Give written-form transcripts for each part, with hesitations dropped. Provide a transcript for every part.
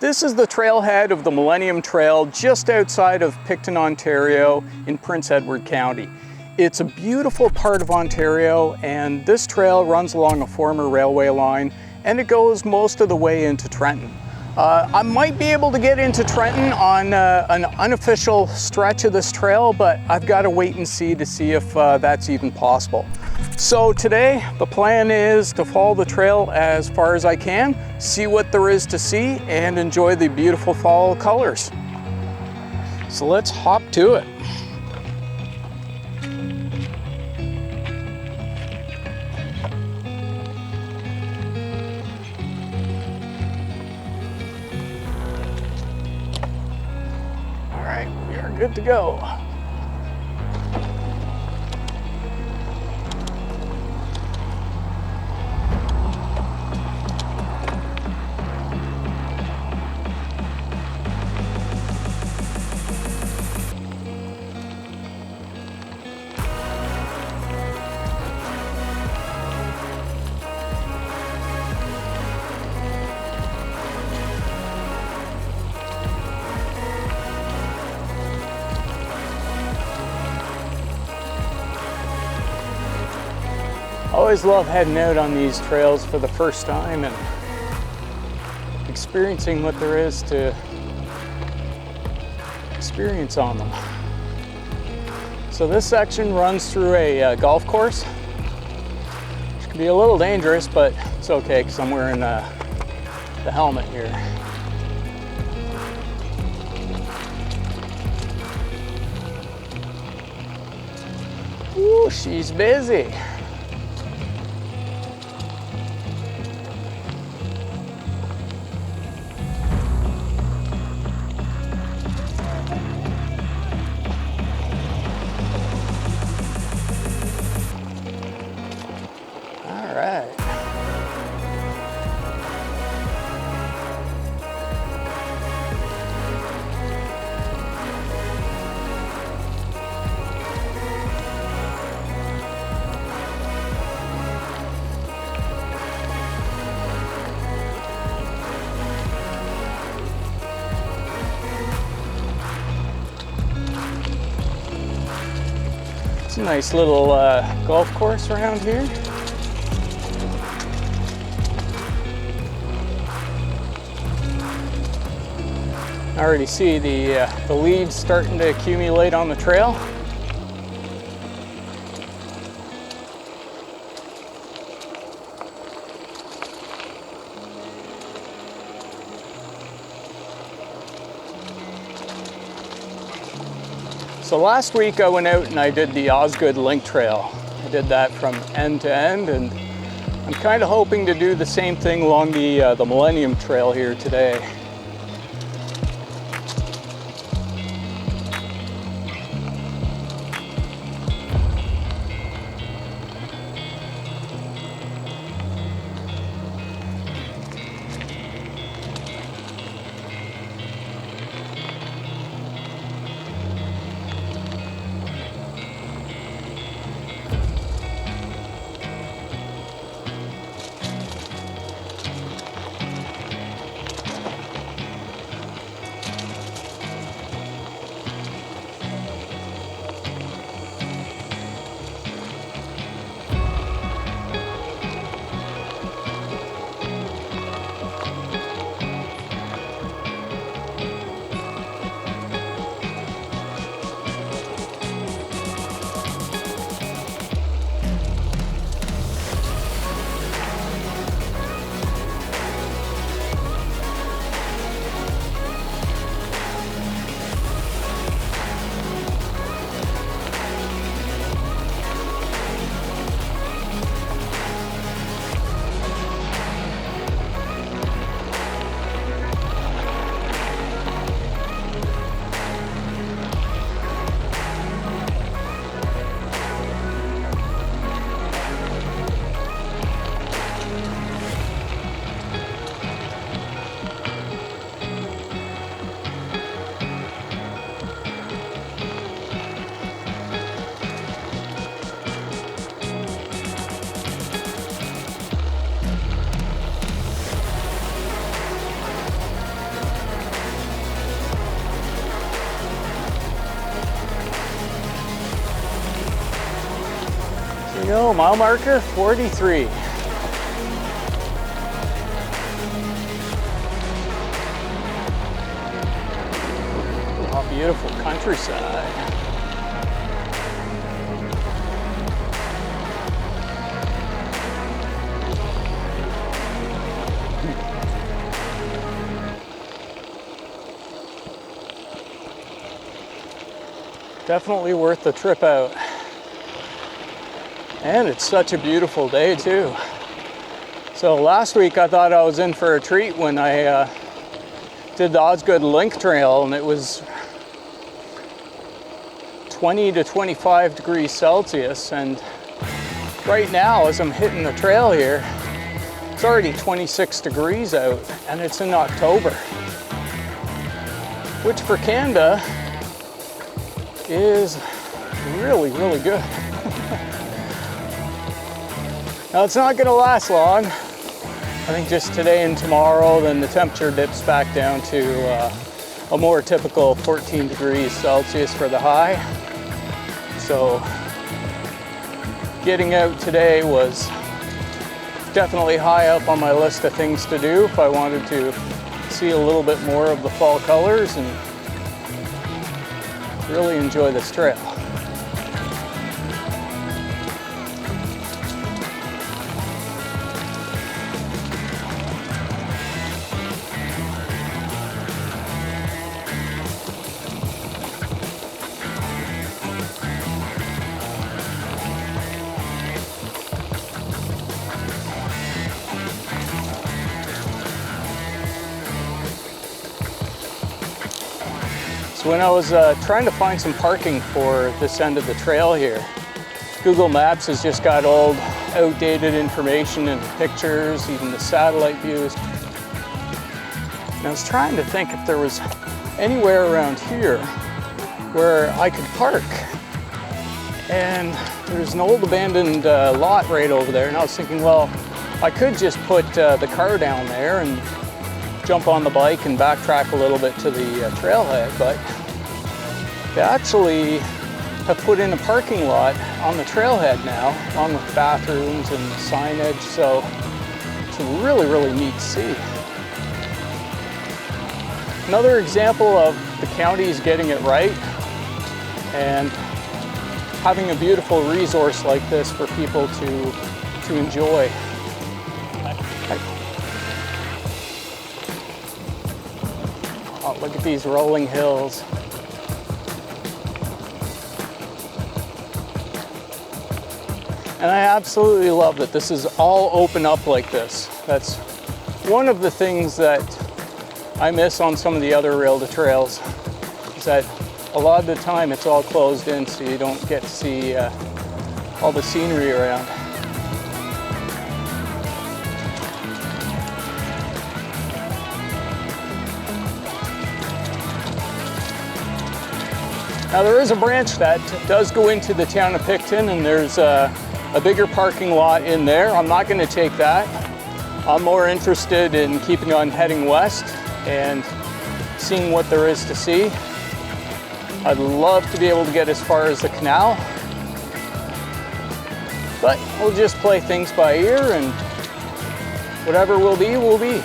This is the trailhead of the Millennium Trail just outside of Picton, Ontario in Prince Edward County. It's a beautiful part of Ontario, and this trail runs along a former railway line and it goes most of the way into Trenton. I might be able to get into Trenton on an unofficial stretch of this trail, but I've got to wait and see if that's even possible. So today, the plan is to follow the trail as far as I can, see what there is to see, and enjoy the beautiful fall colors. So let's hop to it. We are good to go. I always love heading out on these trails for the first time and experiencing what there is to experience on them. So this section runs through a golf course, which can be a little dangerous, but it's okay because I'm wearing the helmet here. Ooh, she's busy. It's a nice little golf course around here. I already see the leaves starting to accumulate on the trail. So last week I went out and I did the Osgoode Link Trail. I did that from end to end, and I'm kind of hoping to do the same thing along the Millennium Trail here today. go, mile marker 43. Oh, beautiful countryside. Definitely worth the trip out. And it's such a beautiful day too. So last week I thought I was in for a treat when I did the Osgoode Link Trail, and it was 20 to 25 degrees Celsius, and right now as I'm hitting the trail here, it's already 26 degrees out, and it's in October, which for Canada is really, really good. Now it's not going to last long. I think just today and tomorrow, then the temperature dips back down to a more typical 14 degrees Celsius for the high. So getting out today was definitely high up on my list of things to do if I wanted to see a little bit more of the fall colors and really enjoy this trail. When I was trying to find some parking for this end of the trail here, Google Maps has just got old, outdated information and pictures, even the satellite views. And I was trying to think if there was anywhere around here where I could park. And there's an old abandoned lot right over there, and I was thinking, well, I could just put the car down there and jump on the bike and backtrack a little bit to the trailhead, but they actually have put in a parking lot on the trailhead now, along with bathrooms and signage, so it's really, really neat to see. Another example of the county's getting it right and having a beautiful resource like this for people to enjoy. Oh, look at these rolling hills. And I absolutely love that this is all open up like this. That's one of the things that I miss on some of the other rail-to trails, is that a lot of the time it's all closed in, so you don't get to see all the scenery around. Now there is a branch that does go into the town of Picton, and there's a bigger parking lot in there. I'm not going to take that. I'm more interested in keeping on heading west and seeing what there is to see. I'd love to be able to get as far as the Canal, but we'll just play things by ear, and whatever will be, will be.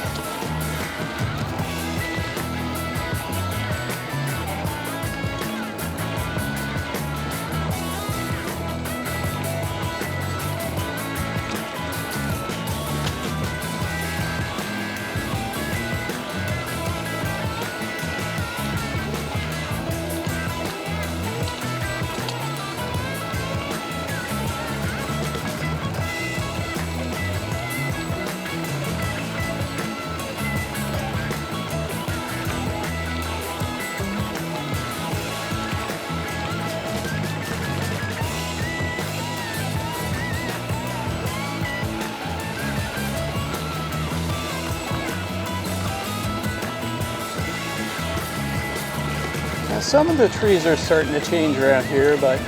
Some of the trees are starting to change around here, but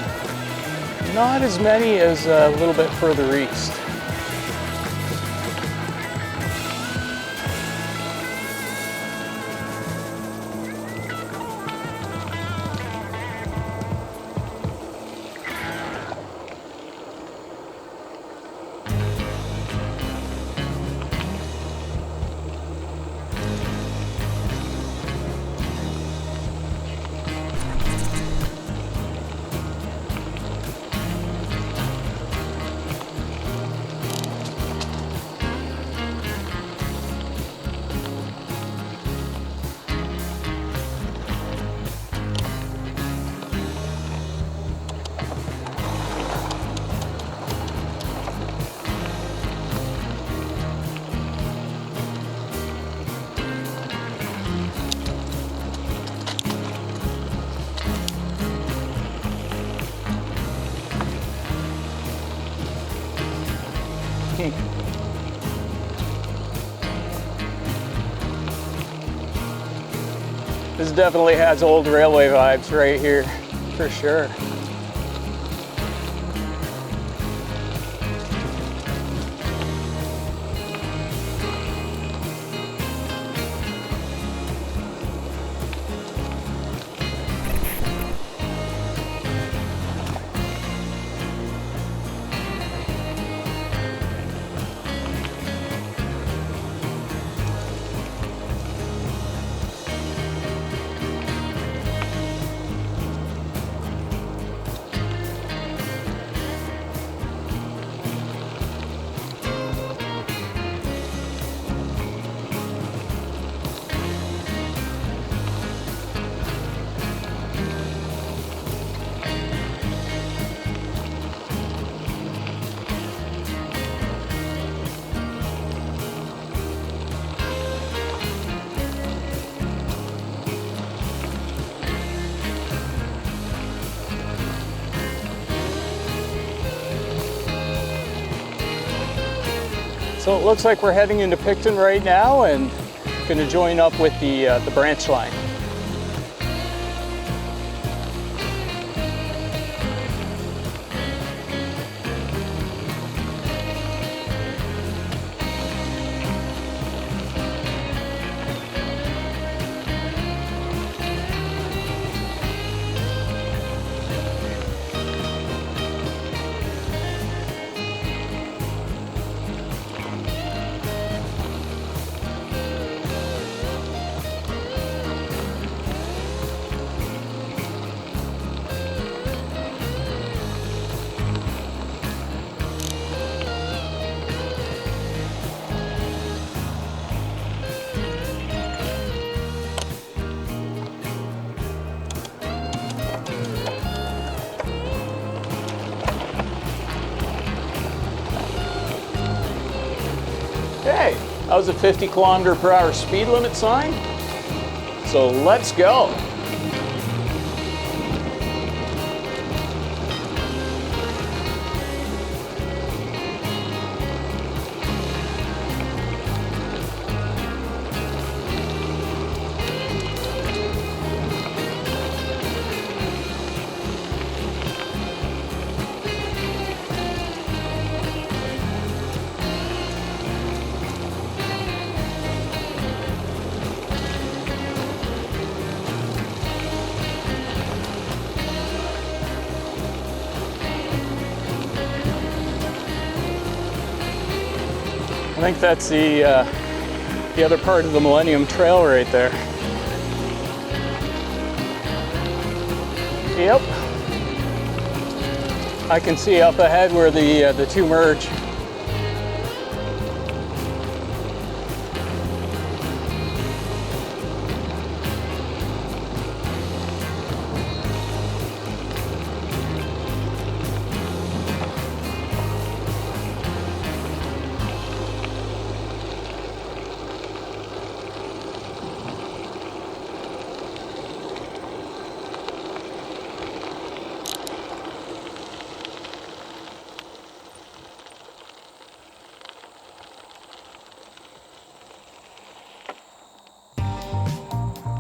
not as many as a little bit further east. This definitely has old railway vibes right here, for sure. So it looks like we're heading into Picton right now and going to join up with the branch line. Okay, that was a 50km/h speed limit sign. So let's go. I think that's the other part of the Millennium Trail right there. Yep. I can see up ahead where the two merge.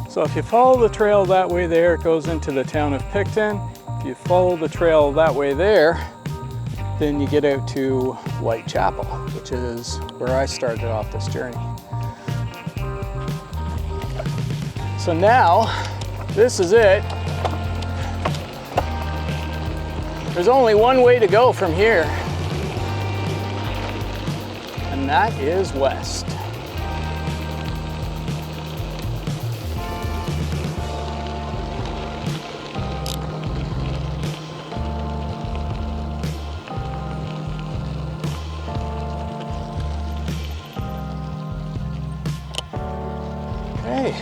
So if you follow the trail that way there, it goes into the town of Picton. If you follow the trail that way there, then you get out to Whitechapel, which is where I started off this journey. So now, this is it. There's only one way to go from here, and that is west. Okay.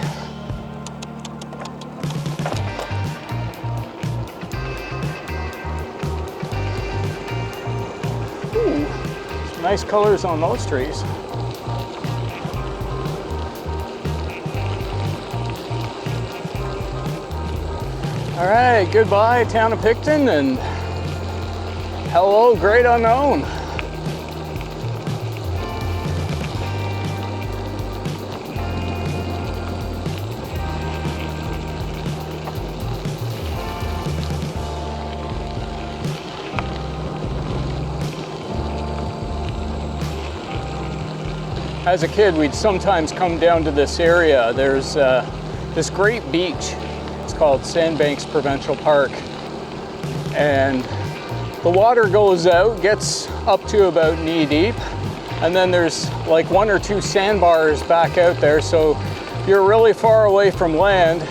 Ooh, some nice colors on those trees. All right, goodbye, town of Picton, and hello, great unknown. As a kid, we'd sometimes come down to this area. There's this great beach. It's called Sandbanks Provincial Park. And the water goes out, gets up to about knee deep. And then there's like 1 or 2 sandbars back out there. So you're really far away from land.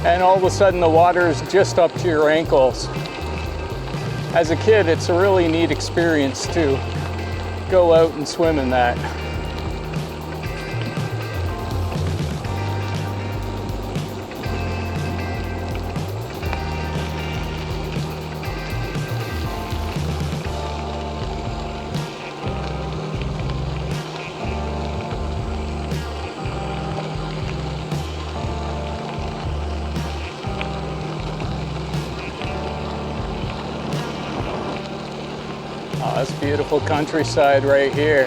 And all of a sudden the water's just up to your ankles. As a kid, it's a really neat experience to go out and swim in that. Oh, that's beautiful countryside right here.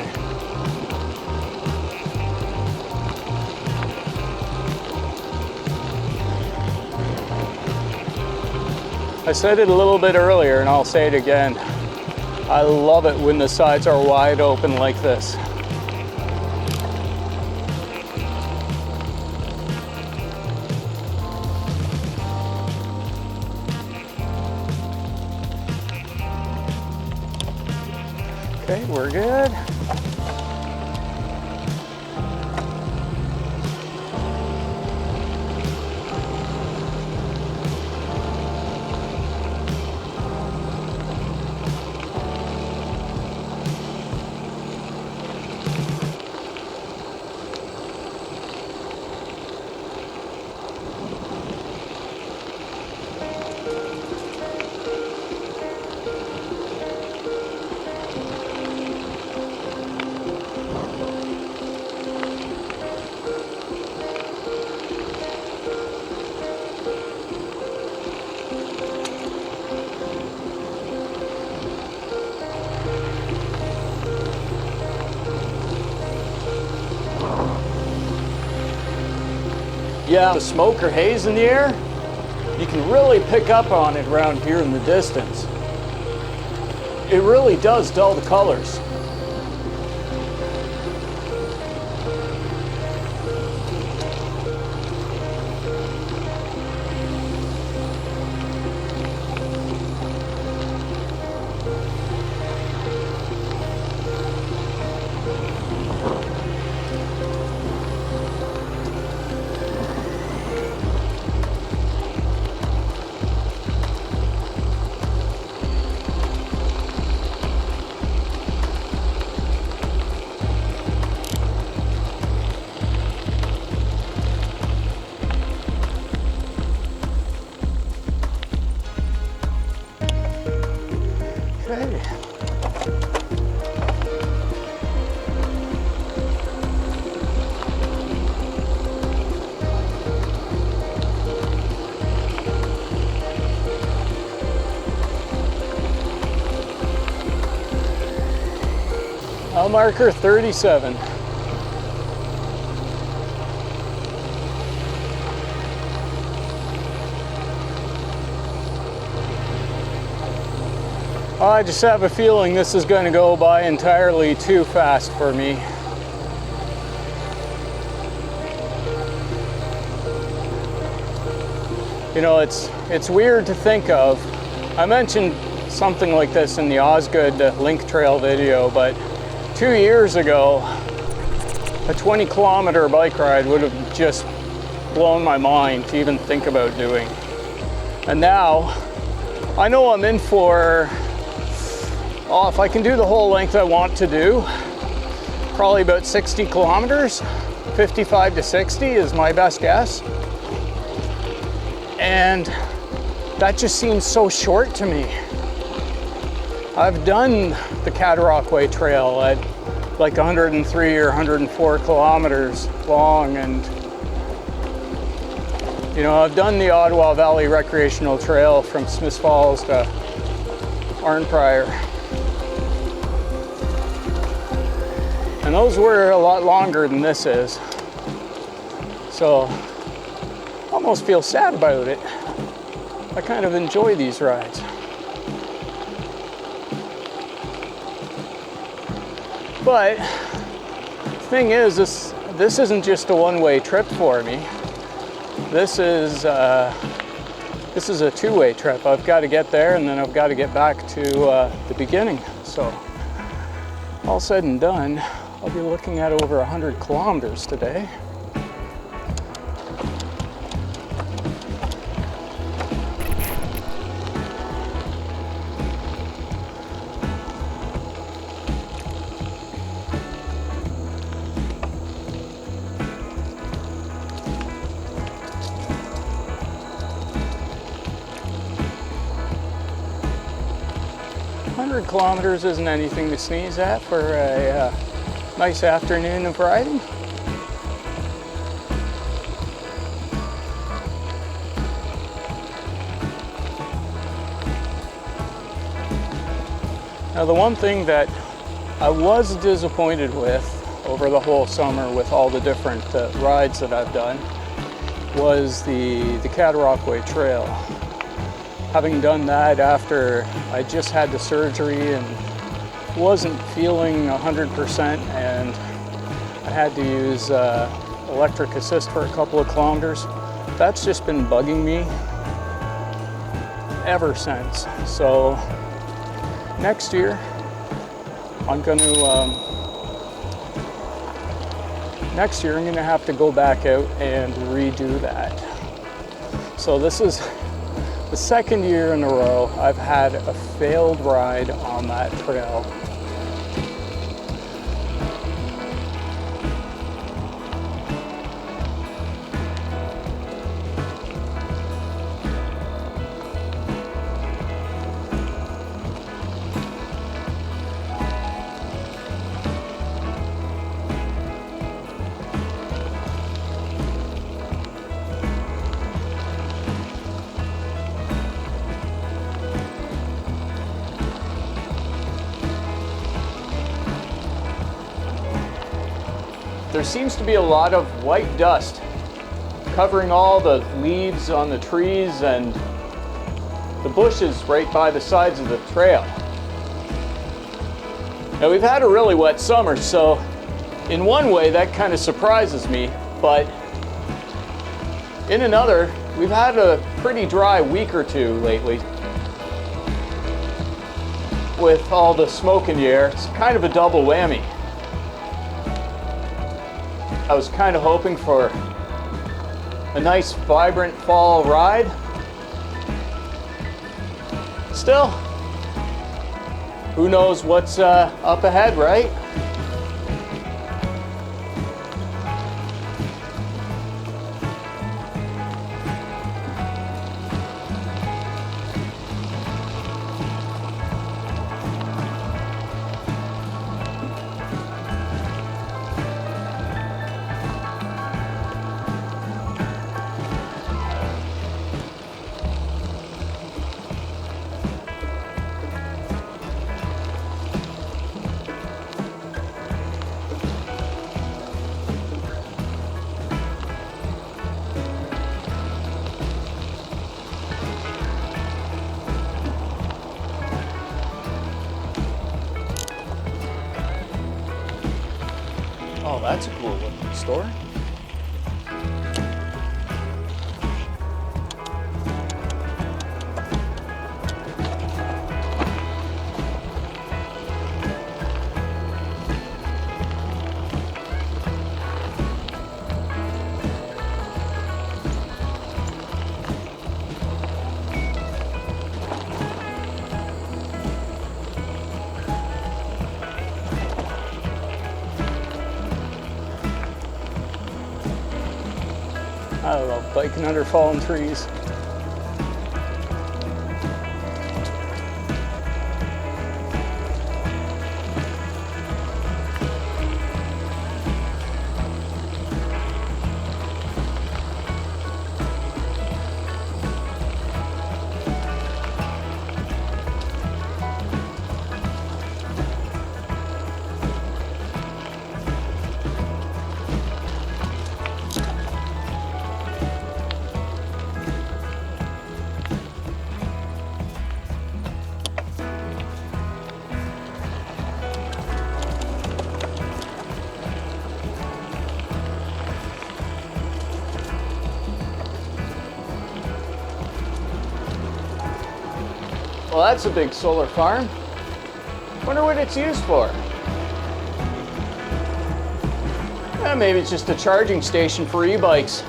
I said it a little bit earlier and I'll say it again. I love it when the sides are wide open like this. Okay, we're good. Yeah, the smoke or haze in the air, you can really pick up on it around here in the distance. It really does dull the colors. Mile marker 37. I just have a feeling this is going to go by entirely too fast for me. You know, it's weird to think of. I mentioned something like this in the Osgoode Link Trail video, but 2 years ago, a 20-kilometer bike ride would have just blown my mind to even think about doing. And now, I know I'm in for, if I can do the whole length I want to do, probably about 60 kilometers, 55 to 60 is my best guess. And that just seems so short to me. I've done the Cataraqui Trail at like 103 or 104 kilometers long, and you know, I've done the Ottawa Valley Recreational Trail from Smiths Falls to Arnprior, and those were a lot longer than this is, so I almost feel sad about it. I kind of enjoy these rides. But thing is, this isn't just a one-way trip for me. This is a two-way trip. I've got to get there and then I've got to get back to the beginning. So all said and done, I'll be looking at over 100 kilometers today. Kilometers isn't anything to sneeze at for a nice afternoon of riding. Now the one thing that I was disappointed with over the whole summer with all the different rides that I've done was the Cataraqui Trail. Having done that after I just had the surgery and wasn't feeling 100%, and I had to use electric assist for a couple of kilometers, that's just been bugging me ever since. So next year I'm going to have to go back out and redo that. So this is the second year in a row I've had a failed ride on that trail. There seems to be a lot of white dust covering all the leaves on the trees and the bushes right by the sides of the trail. Now we've had a really wet summer, so in one way that kind of surprises me, but in another, we've had a pretty dry week or two lately. With all the smoke in the air, it's kind of a double whammy. I was kind of hoping for a nice, vibrant fall ride. Still, who knows what's up ahead, right? Oh, that's a cool looking store. I love biking under fallen trees. Well, that's a big solar farm. Wonder what it's used for. Maybe it's just a charging station for e-bikes.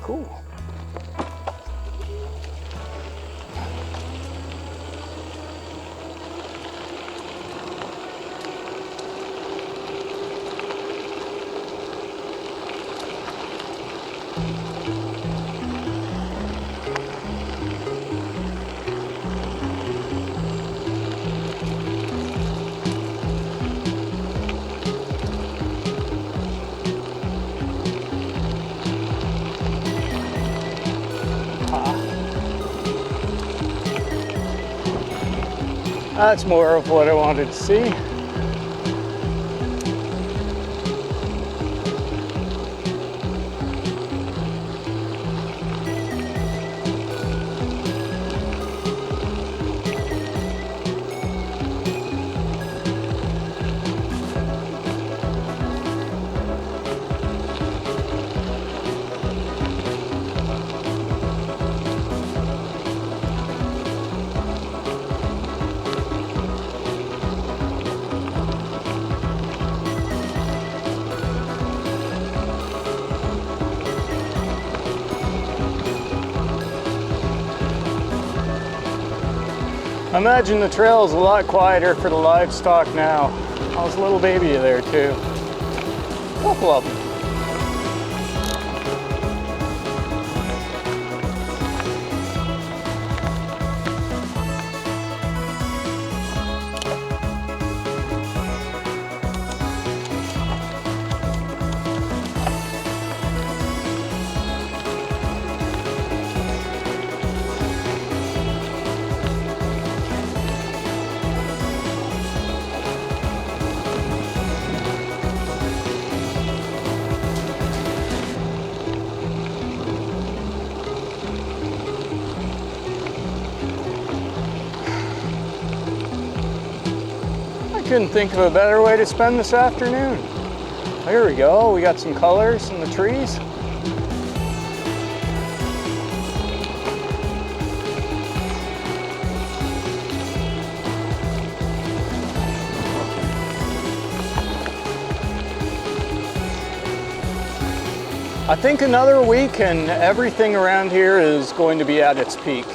Cool. That's more of what I wanted to see. I imagine the trail is a lot quieter for the livestock now. I was a little baby there too. A couple of them. Couldn't think of a better way to spend this afternoon. Here we go, we got some colors in the trees. I think another week and everything around here is going to be at its peak.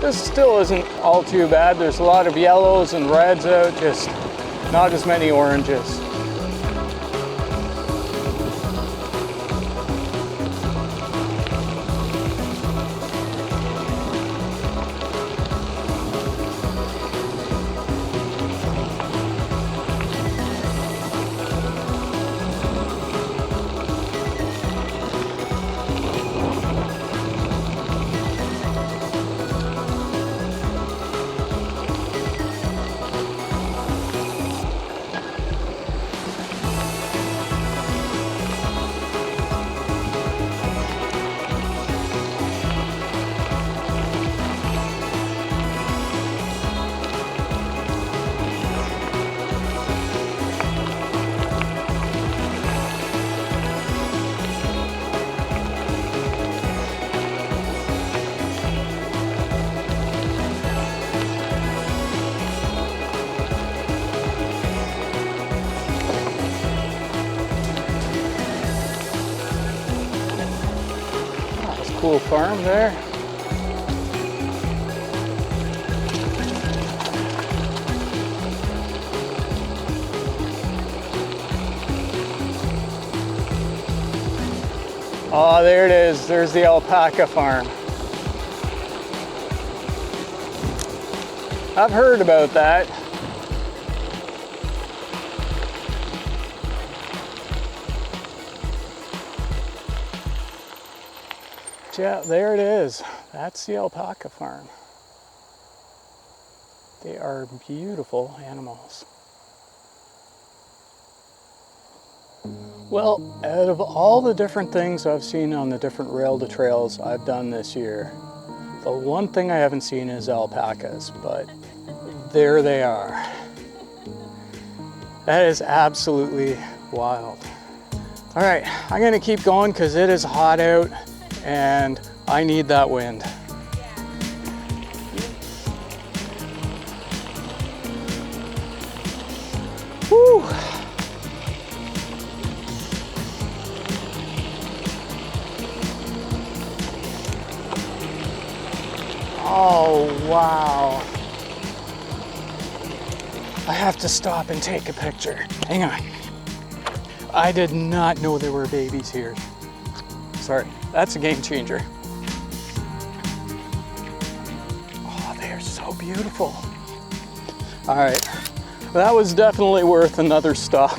This still isn't all too bad. There's a lot of yellows and reds out, just not as many oranges. Cool farm there. Oh, there it is. There's the alpaca farm. I've heard about that. Yeah, there it is. That's the alpaca farm. They are beautiful animals. Well, out of all the different things I've seen on the different rail to trails I've done this year, the one thing I haven't seen is alpacas, but there they are. That is absolutely wild. All right, I'm gonna keep going because it is hot out and I need that wind. Woo! Oh, wow. I have to stop and take a picture. Hang on. I did not know there were babies here. Sorry, that's a game changer. Oh, they are so beautiful. All right, that was definitely worth another stop.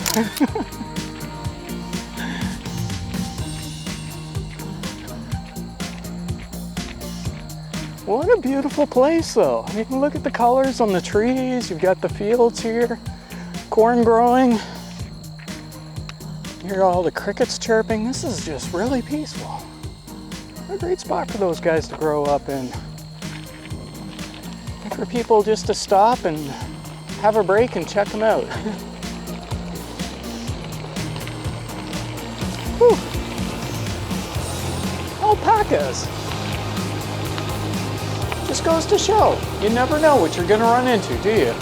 What a beautiful place though. I mean, look at the colors on the trees. You've got the fields here, corn growing. You hear all the crickets chirping. This is just really peaceful. What a great spot for those guys to grow up in. And for people just to stop and have a break and check them out. Whew. Alpacas. Just goes to show, you never know what you're gonna run into, do you?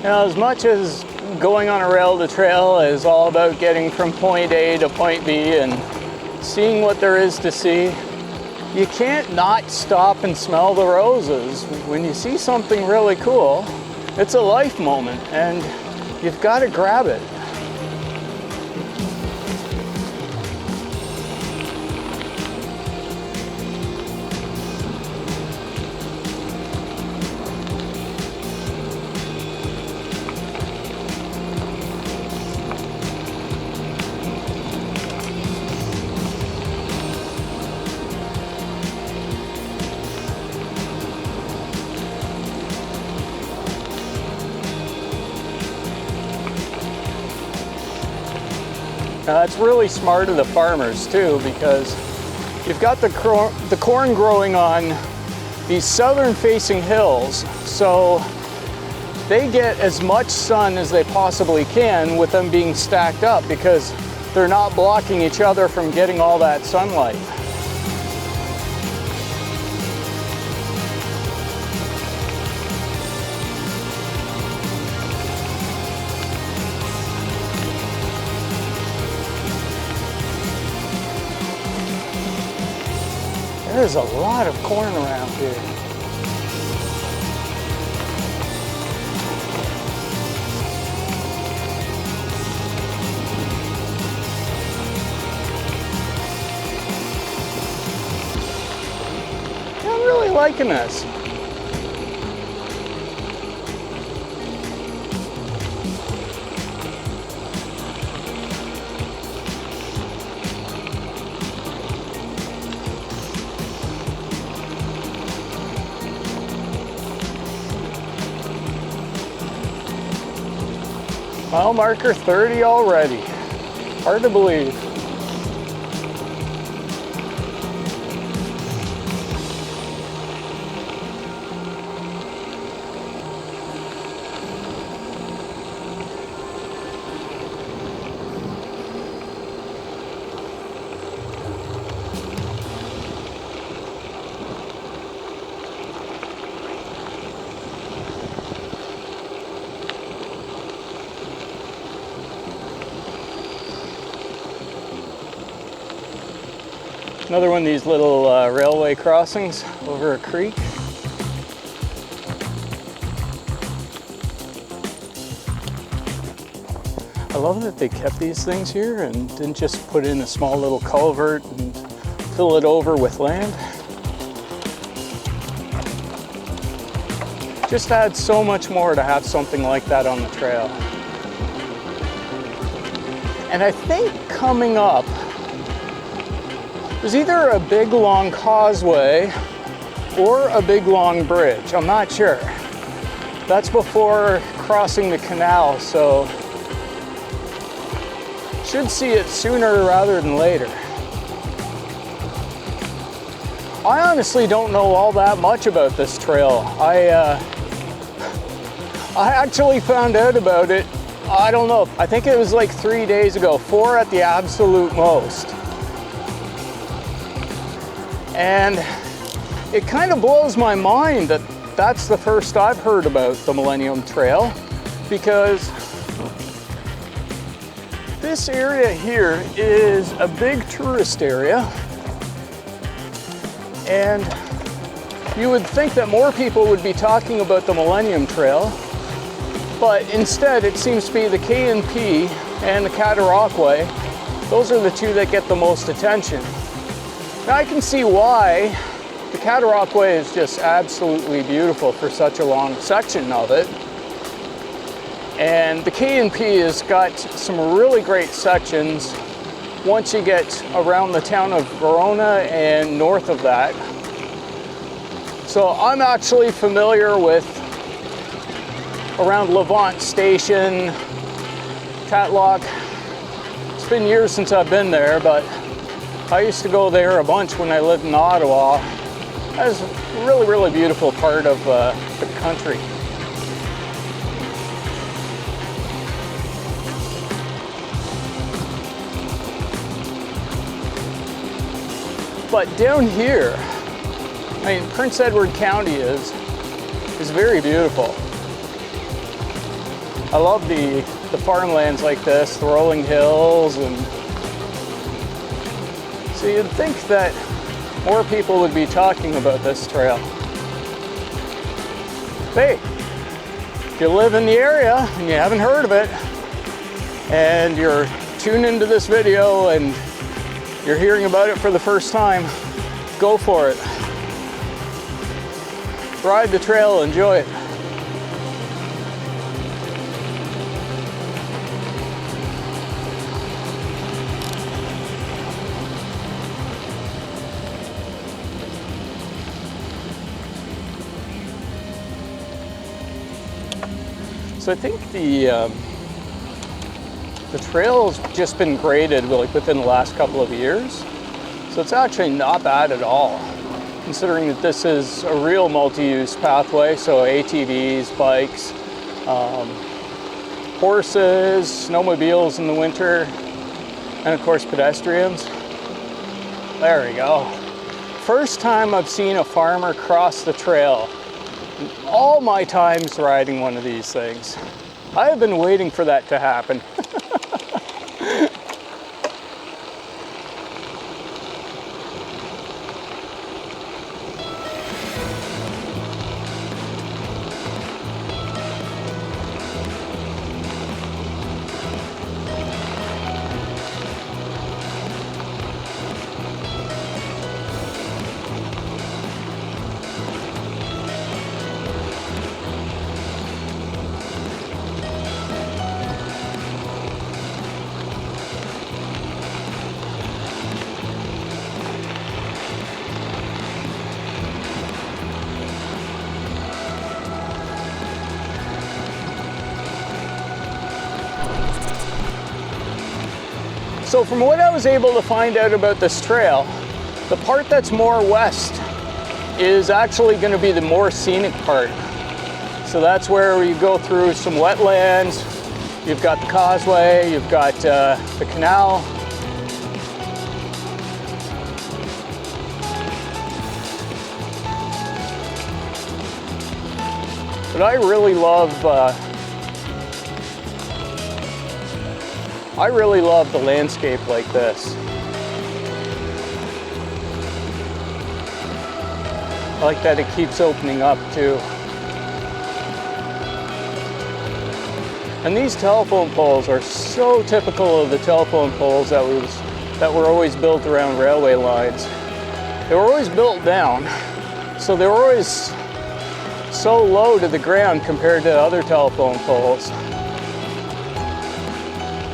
Now, as much as going on a rail to trail is all about getting from point A to point B and seeing what there is to see, you can't not stop and smell the roses. When you see something really cool, it's a life moment and you've got to grab it. Now that's really smart of the farmers too, because you've got the corn growing on these southern facing hills, so they get as much sun as they possibly can with them being stacked up because they're not blocking each other from getting all that sunlight. There's a lot of corn around here. I'm really liking this. Mile marker 30 already. Hard to believe. Another one of these little railway crossings over a creek. I love that they kept these things here and didn't just put in a small little culvert and fill it over with land. Just adds so much more to have something like that on the trail. And I think coming up, there's either a big long causeway or a big long bridge. I'm not sure. That's before crossing the canal, so should see it sooner rather than later. I honestly don't know all that much about this trail. I actually found out about it, I don't know, I think it was like 3 days ago, 4 at the absolute most. And it kind of blows my mind that that's the first I've heard about the Millennium Trail, because this area here is a big tourist area, and you would think that more people would be talking about the Millennium Trail, but instead it seems to be the K&P and the Cataraqui. Those are the two that get the most attention. Now I can see why. The Cataraqui is just absolutely beautiful for such a long section of it. And the K&P has got some really great sections once you get around the town of Verona and north of that. So I'm actually familiar with around Levant Station, Tatlock. It's been years since I've been there, but I used to go there a bunch when I lived in Ottawa. That's a really, really beautiful part of the country. But down here, I mean, Prince Edward County is very beautiful. I love the farmlands like this, the rolling hills, and so you'd think that more people would be talking about this trail. Hey, if you live in the area and you haven't heard of it, and you're tuned into this video and you're hearing about it for the first time, go for it. Ride the trail, enjoy it. So I think the trail's just been graded like within the last couple of years. So it's actually not bad at all, considering that this is a real multi-use pathway. So ATVs, bikes, horses, snowmobiles in the winter, and of course pedestrians. There we go. First time I've seen a farmer cross the trail in all my times riding one of these things. I have been waiting for that to happen. So from what I was able to find out about this trail, the part that's more west is actually going to be the more scenic part. So that's where you go through some wetlands, you've got the causeway, you've got the canal. But I really love the landscape like this. I like that it keeps opening up too. And these telephone poles are so typical of the telephone poles that were always built around railway lines. They were always built down, so they were always so low to the ground compared to other telephone poles. So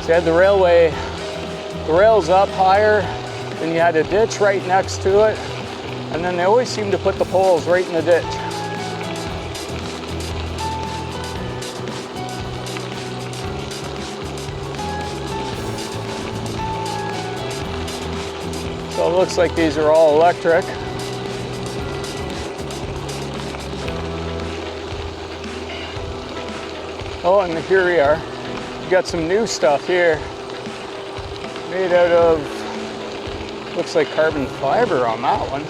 you had the rails up higher, then you had a ditch right next to it, and then they always seemed to put the poles right in the ditch. So it looks like these are all electric. Oh, and here we are. We've got some new stuff here. Made out of, looks like carbon fiber on that one.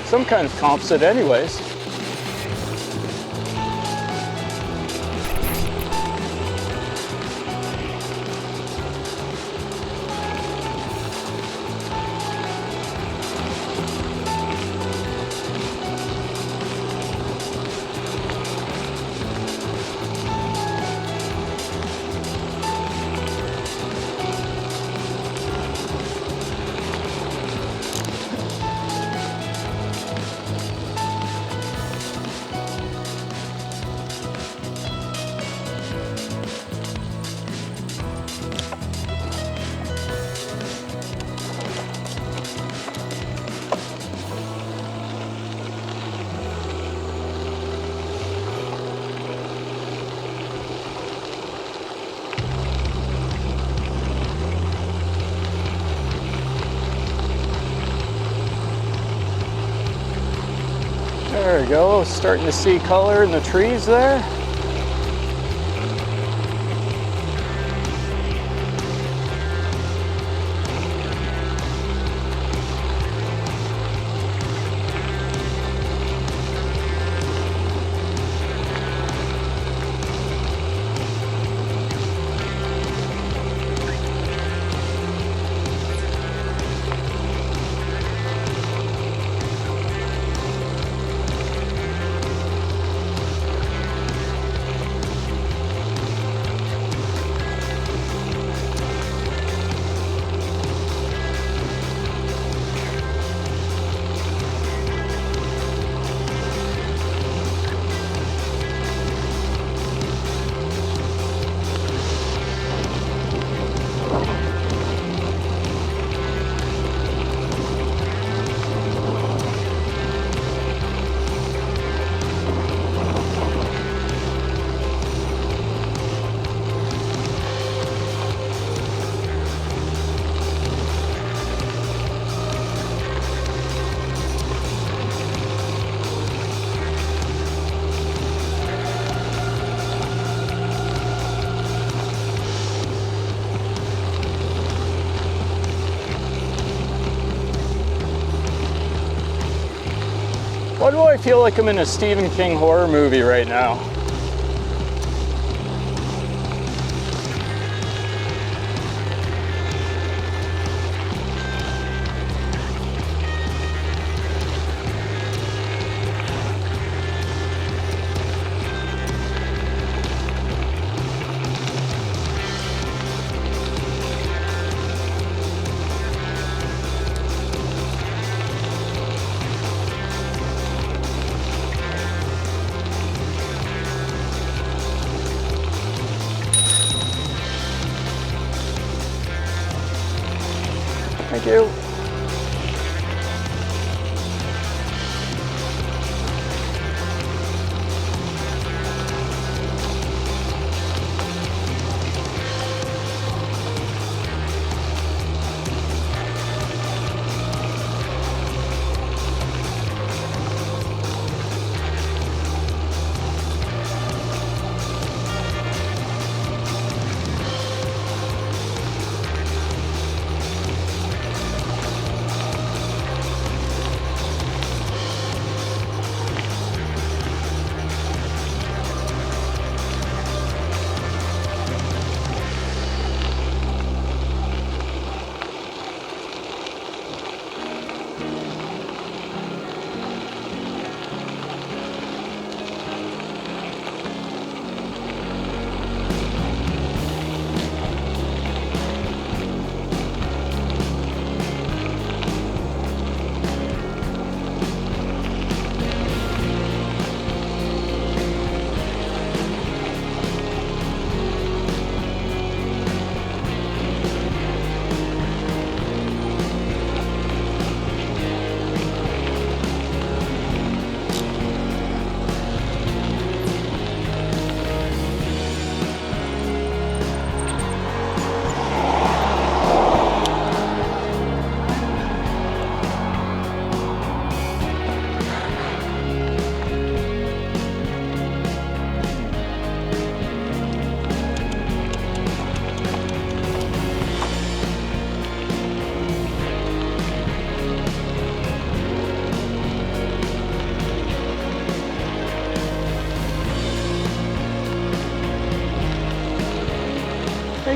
Some kind of composite anyways. There we go, starting to see color in the trees there. Why do I feel like I'm in a Stephen King horror movie right now? Thank you.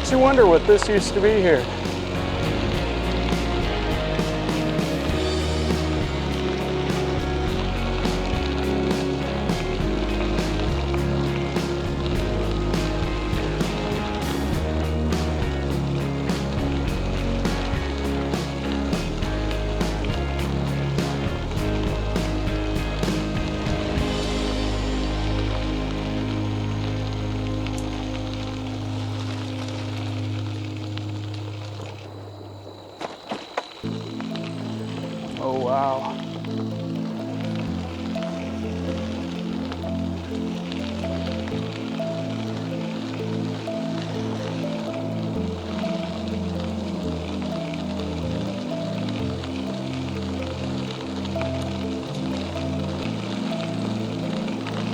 Makes you wonder what this used to be here. Oh, wow.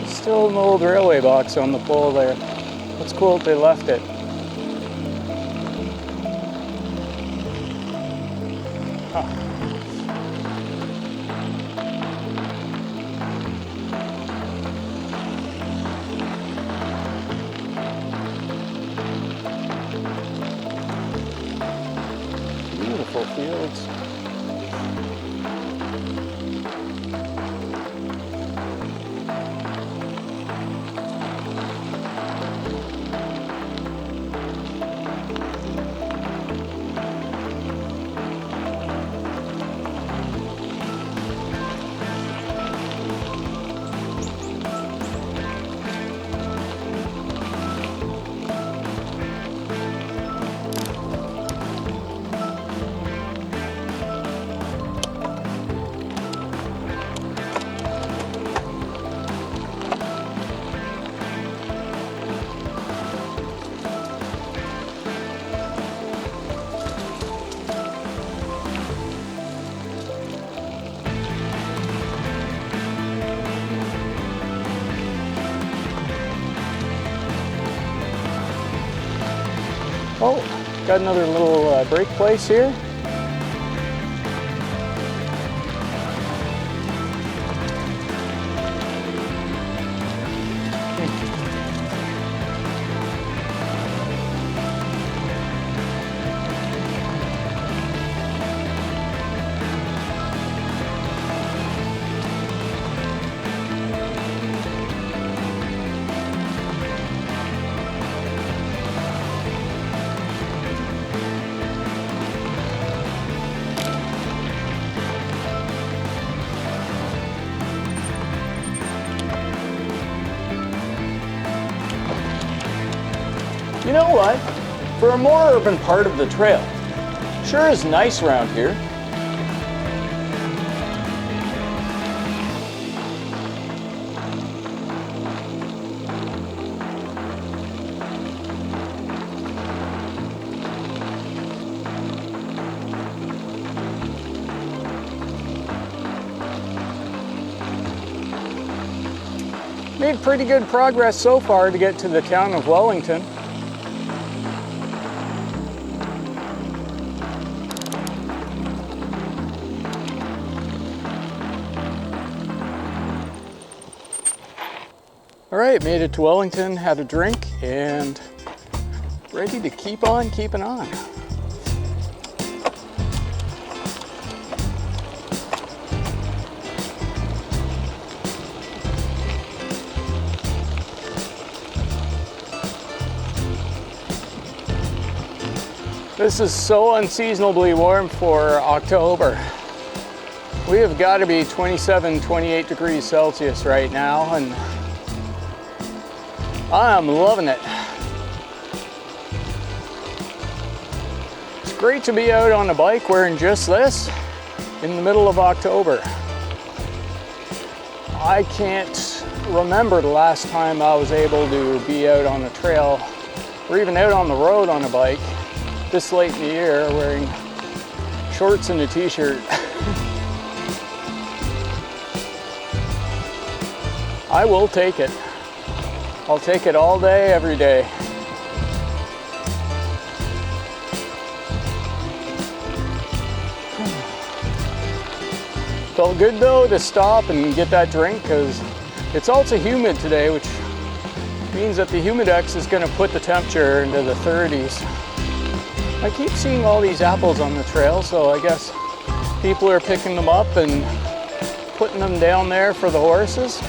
Still an old railway box on the pole there. That's cool that they left it. Huh. Beautiful fields. Oh, got another little break place here. You know what? For a more urban part of the trail, sure is nice around here. Made pretty good progress so far to get to the town of Wellington. All right, made it to Wellington, had a drink, and ready to keep on keeping on. This is so unseasonably warm for October. We have got to be 27, 28 degrees Celsius right now, and I'm loving it. It's great to be out on a bike wearing just this in the middle of October. I can't remember the last time I was able to be out on a trail or even out on the road on a bike this late in the year wearing shorts and a t-shirt. I will take it. I'll take it all day, every day. Felt good though to stop and get that drink because it's also humid today, which means that the humidex is going to put the temperature into the 30s. I keep seeing all these apples on the trail, so I guess people are picking them up and putting them down there for the horses.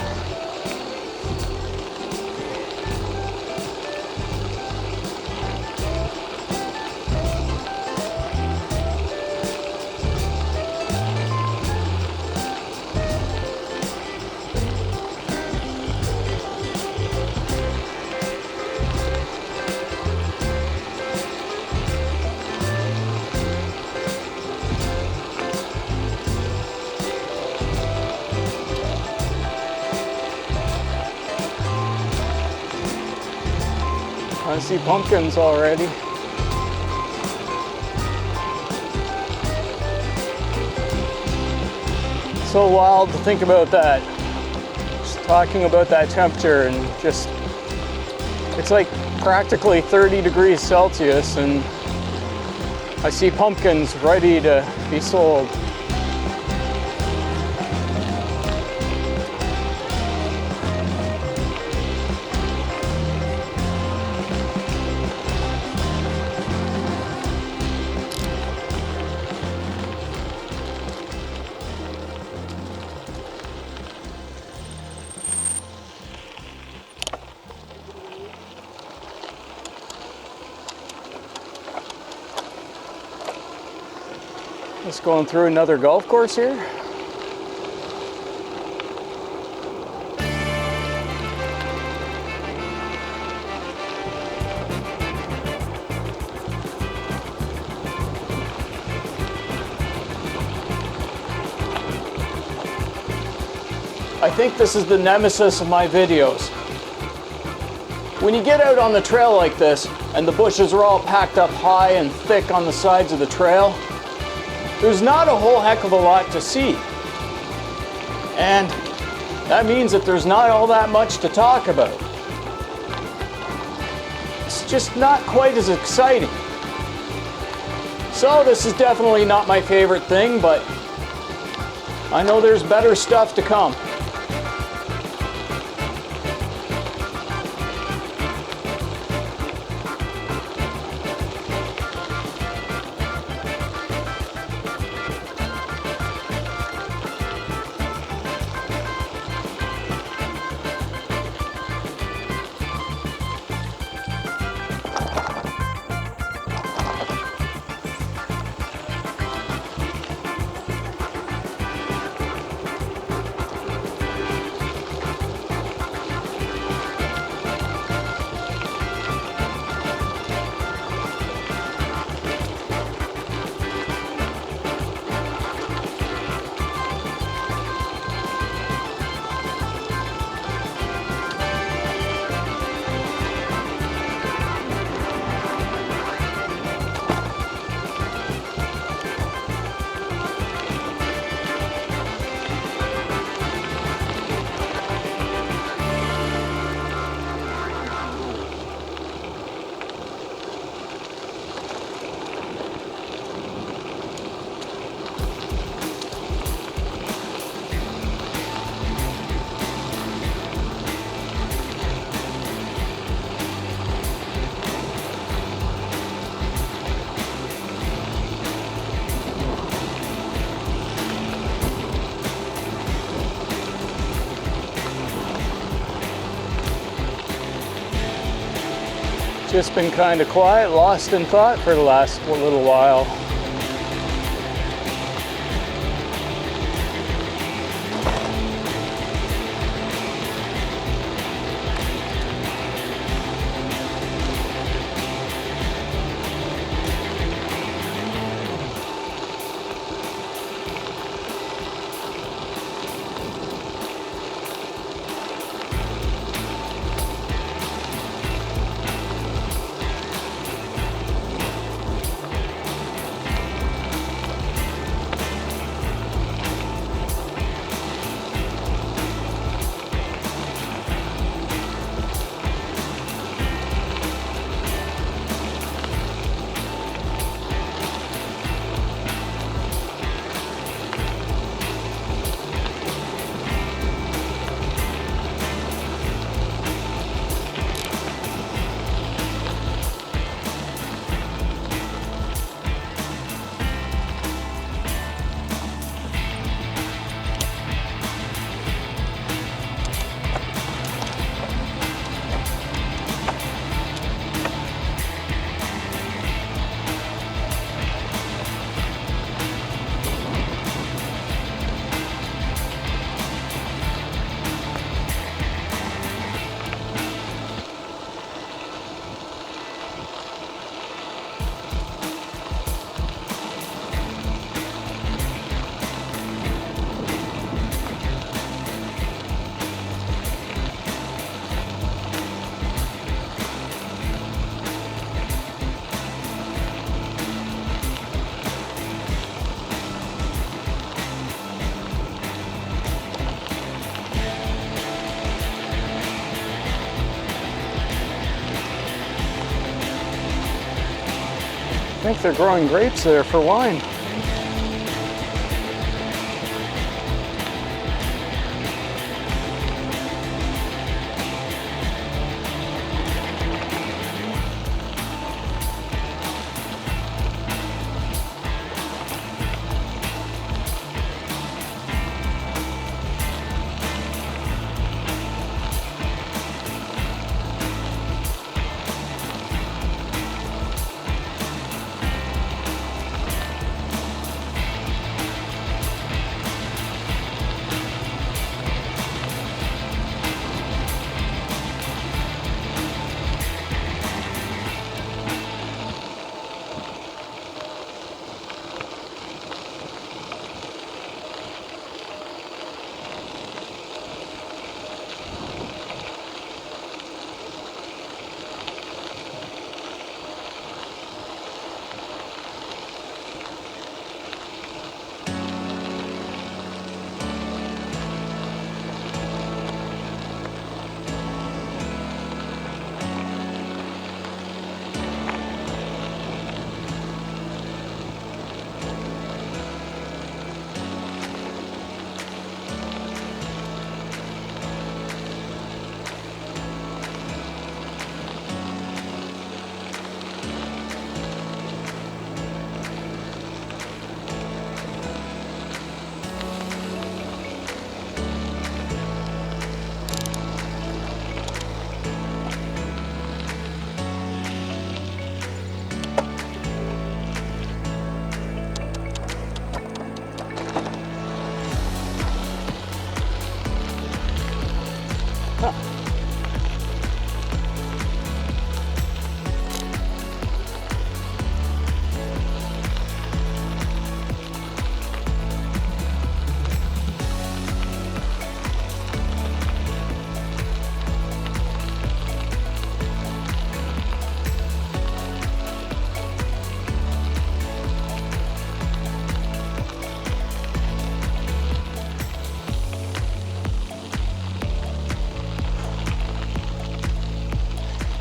I see pumpkins already. So wild to think about that. Just talking about that temperature and just, it's like practically 30 degrees Celsius and I see pumpkins ready to be sold. Just going through another golf course here. I think this is the nemesis of my videos. When you get out on the trail like this and the bushes are all packed up high and thick on the sides of the trail, there's not a whole heck of a lot to see. And that means that there's not all that much to talk about. It's just not quite as exciting. So this is definitely not my favorite thing, but I know there's better stuff to come. Just been kind of quiet, lost in thought for the last little while. think they're growing grapes there for wine.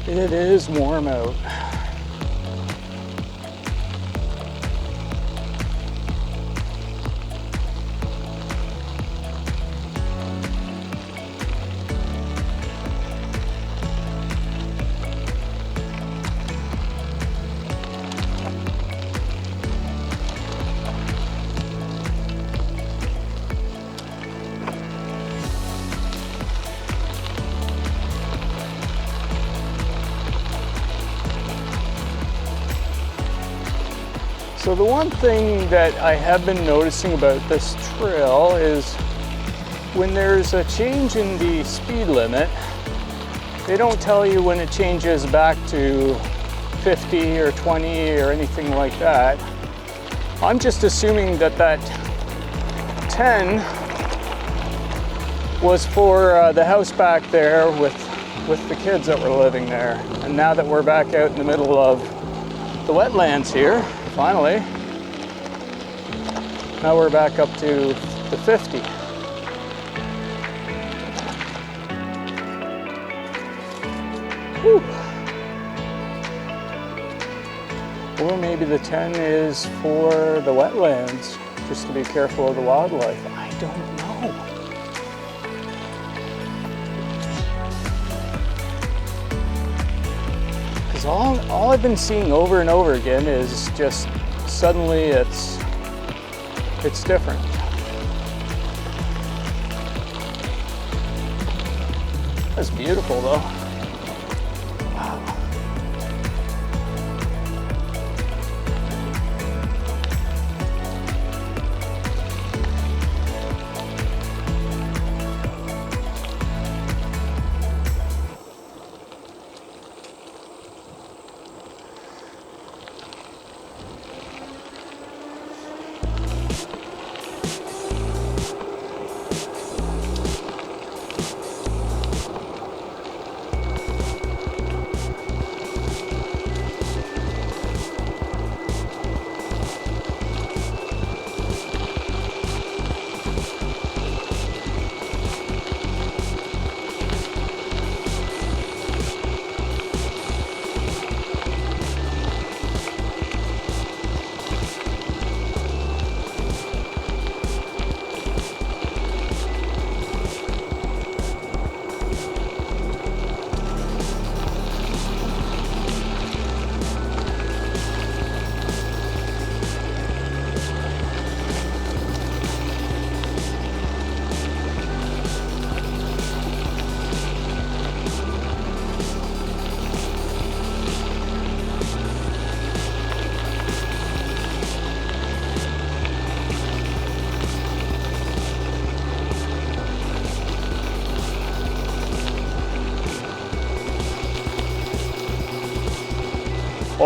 It is warm out. So the one thing that I have been noticing about this trail is when there's a change in the speed limit, they don't tell you when it changes back to 50 or 20 or anything like that. I'm just assuming that that 10 was for the house back there with the kids that were living there. And now that we're back out in the middle of the wetlands here, finally, now we're back up to the 50. Whew. Or maybe the 10 is for the wetlands, just to be careful of the wildlife. I don't know. Because all I've been seeing over and over again is just suddenly it's different. That's beautiful though. Wow.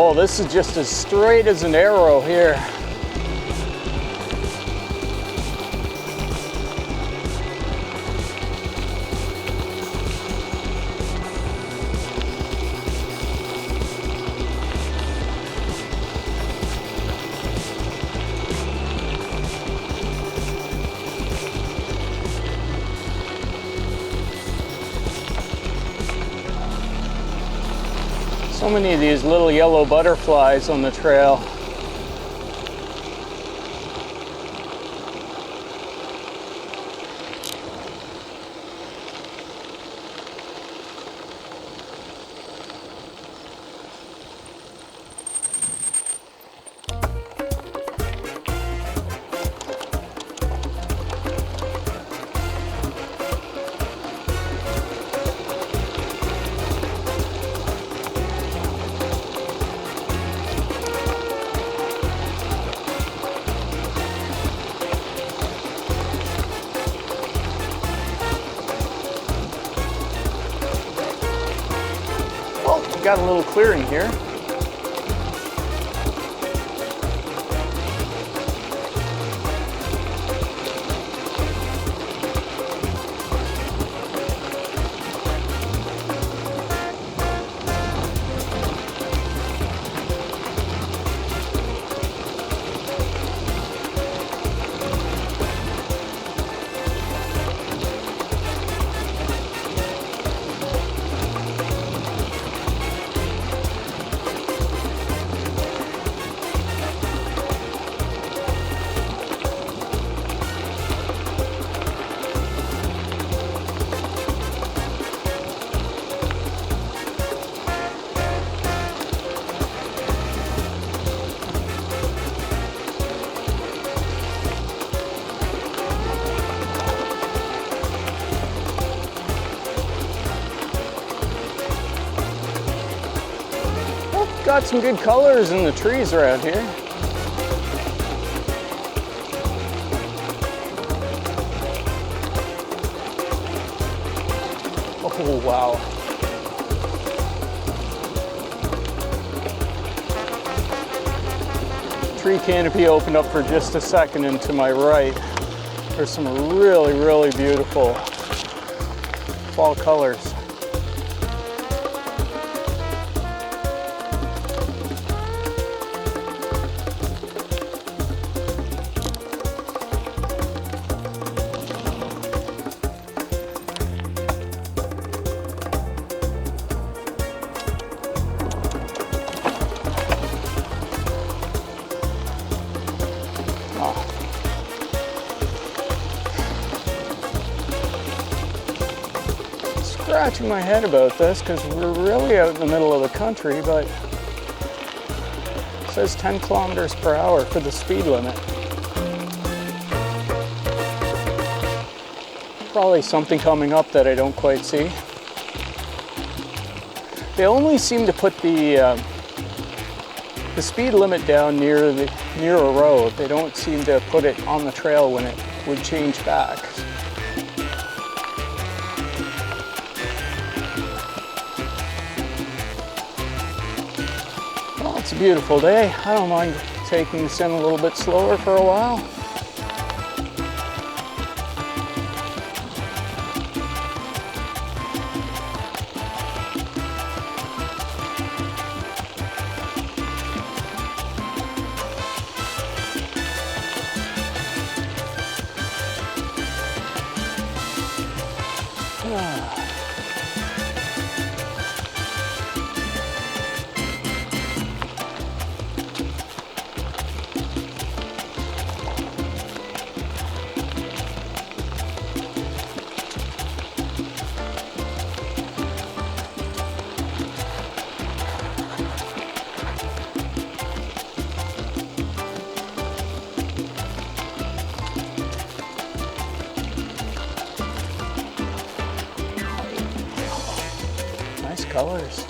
Oh, this is just as straight as an arrow here. So many of these little yellow butterflies on the trail. Got a little clearing here. Got some good colors in the trees around here. Oh, wow. Tree canopy opened up for just a second, and to my right, there's some really, really beautiful fall colors. Scratching my head about this because we're really out in the middle of the country, but it says 10 kilometers per hour for the speed limit. Probably something coming up that I don't quite see. They only seem to put the speed limit down near a road. They don't seem to put it on the trail when it would change back. Well, it's a beautiful day. I don't mind taking this in a little bit slower for a while. Colors.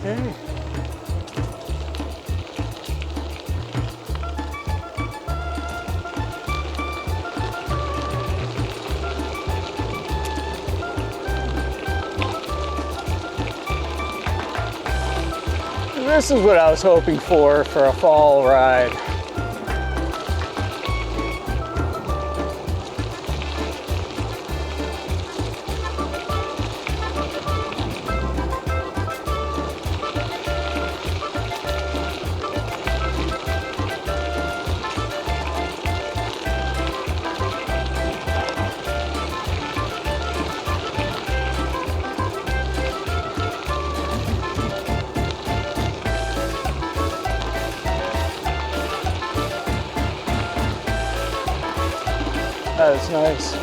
Okay. This is what I was hoping for a fall ride. That is nice.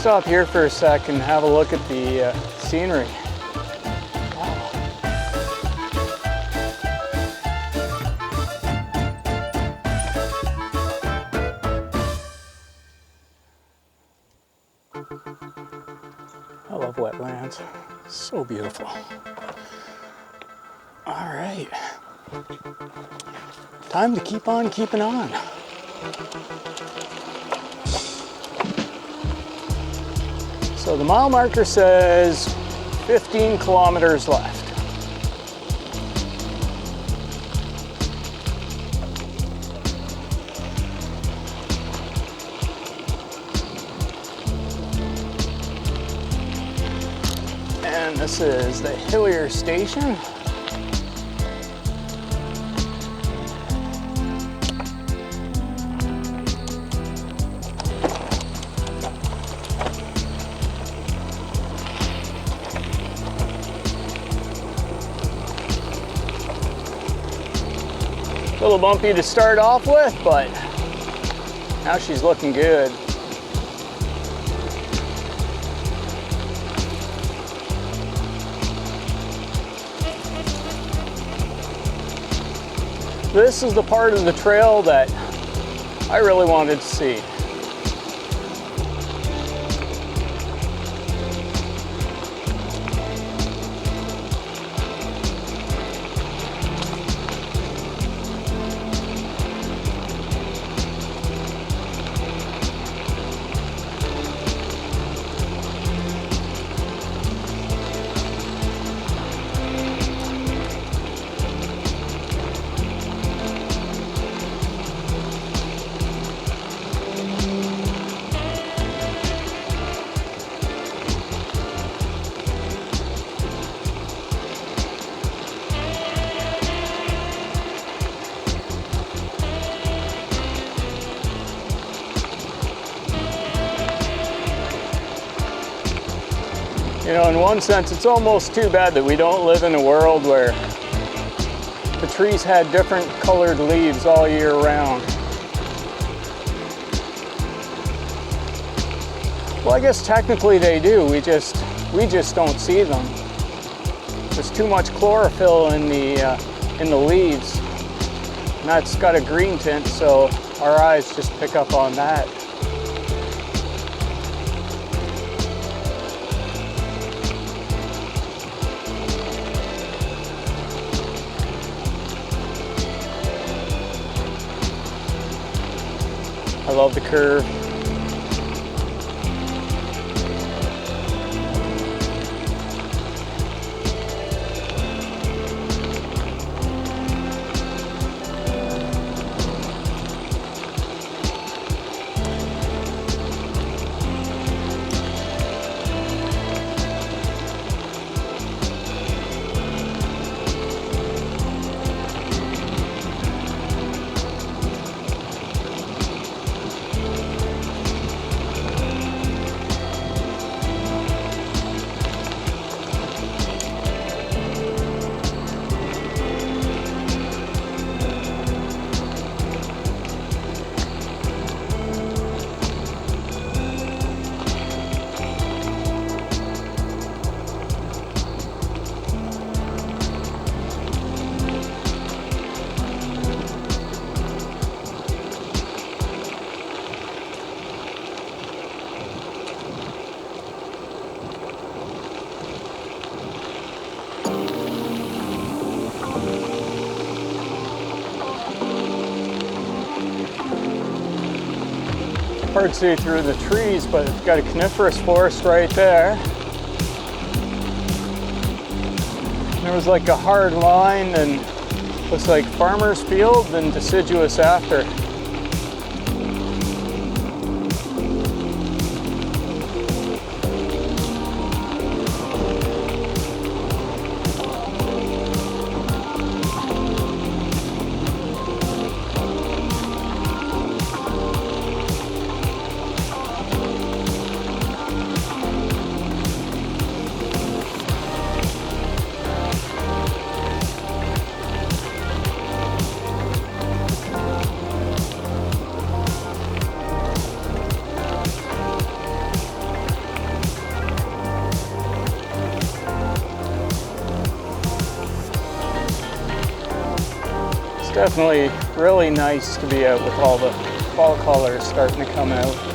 Stop here for a sec and have a look at the scenery. Wow. I love wetlands. So beautiful. All right. Time to keep on keeping on. So the mile marker says 15 kilometers left. And this is the Hillier station. A little bumpy to start off with, but now she's looking good. This is the part of the trail that I really wanted to see. You know, in one sense, it's almost too bad that we don't live in a world where the trees had different colored leaves all year round. Well, I guess technically they do. We just don't see them. There's too much chlorophyll in the leaves, and that's got a green tint, so our eyes just pick up on that. I love the curve. hard to see through the trees, but it's got a coniferous forest right there. There was like a hard line and looks like farmer's field and deciduous after. Definitely really nice to be out with all the fall colors starting to come out.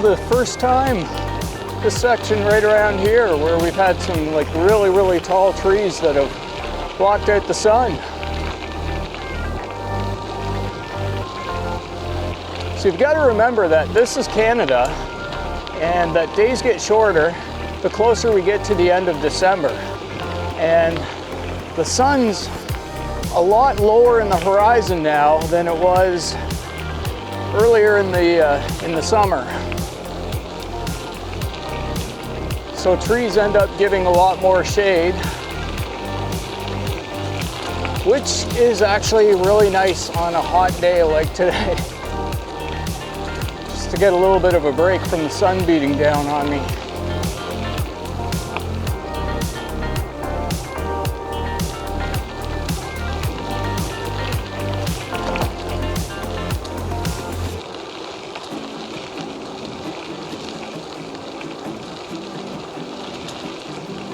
The first time this section right around here where we've had some like really tall trees that have blocked out the sun. So you've got to remember that this is Canada and that days get shorter the closer we get to the end of December, and the sun's a lot lower in the horizon now than it was earlier in the summer. So trees end up giving a lot more shade, which is actually really nice on a hot day like today. Just to get a little bit of a break from the sun beating down on me.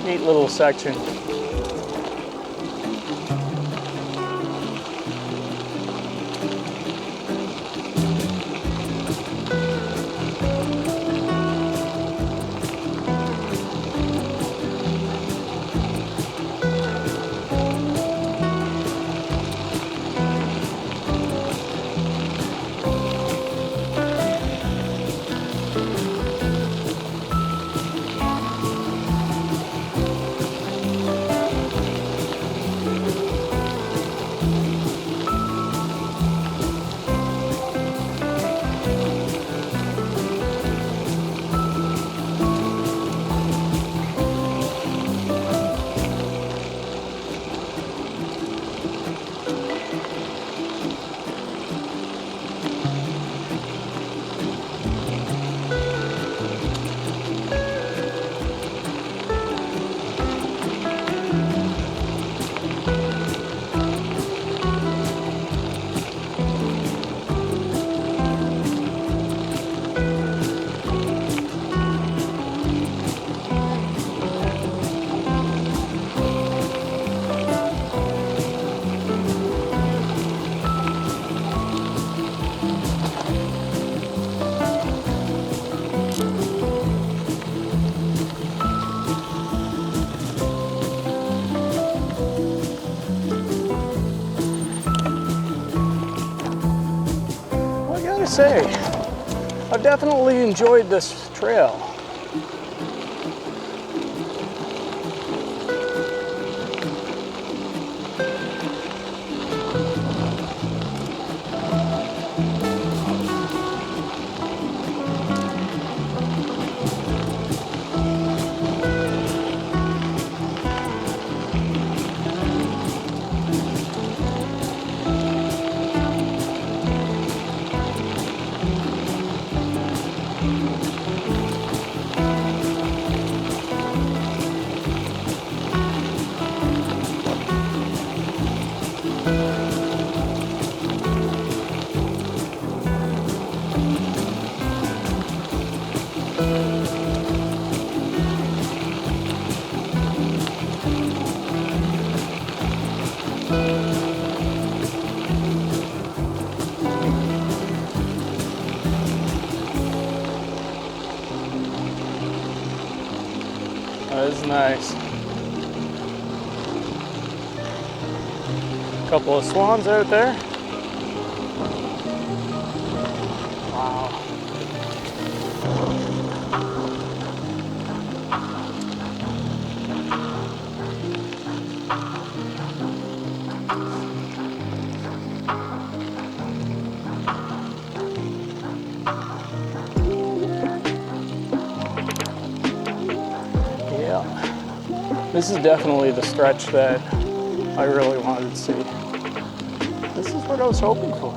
Neat little section. Say, I've definitely enjoyed this trail. That is nice. A couple of swans out there. Wow. This is definitely the stretch that I really wanted to see. This is what I was hoping for.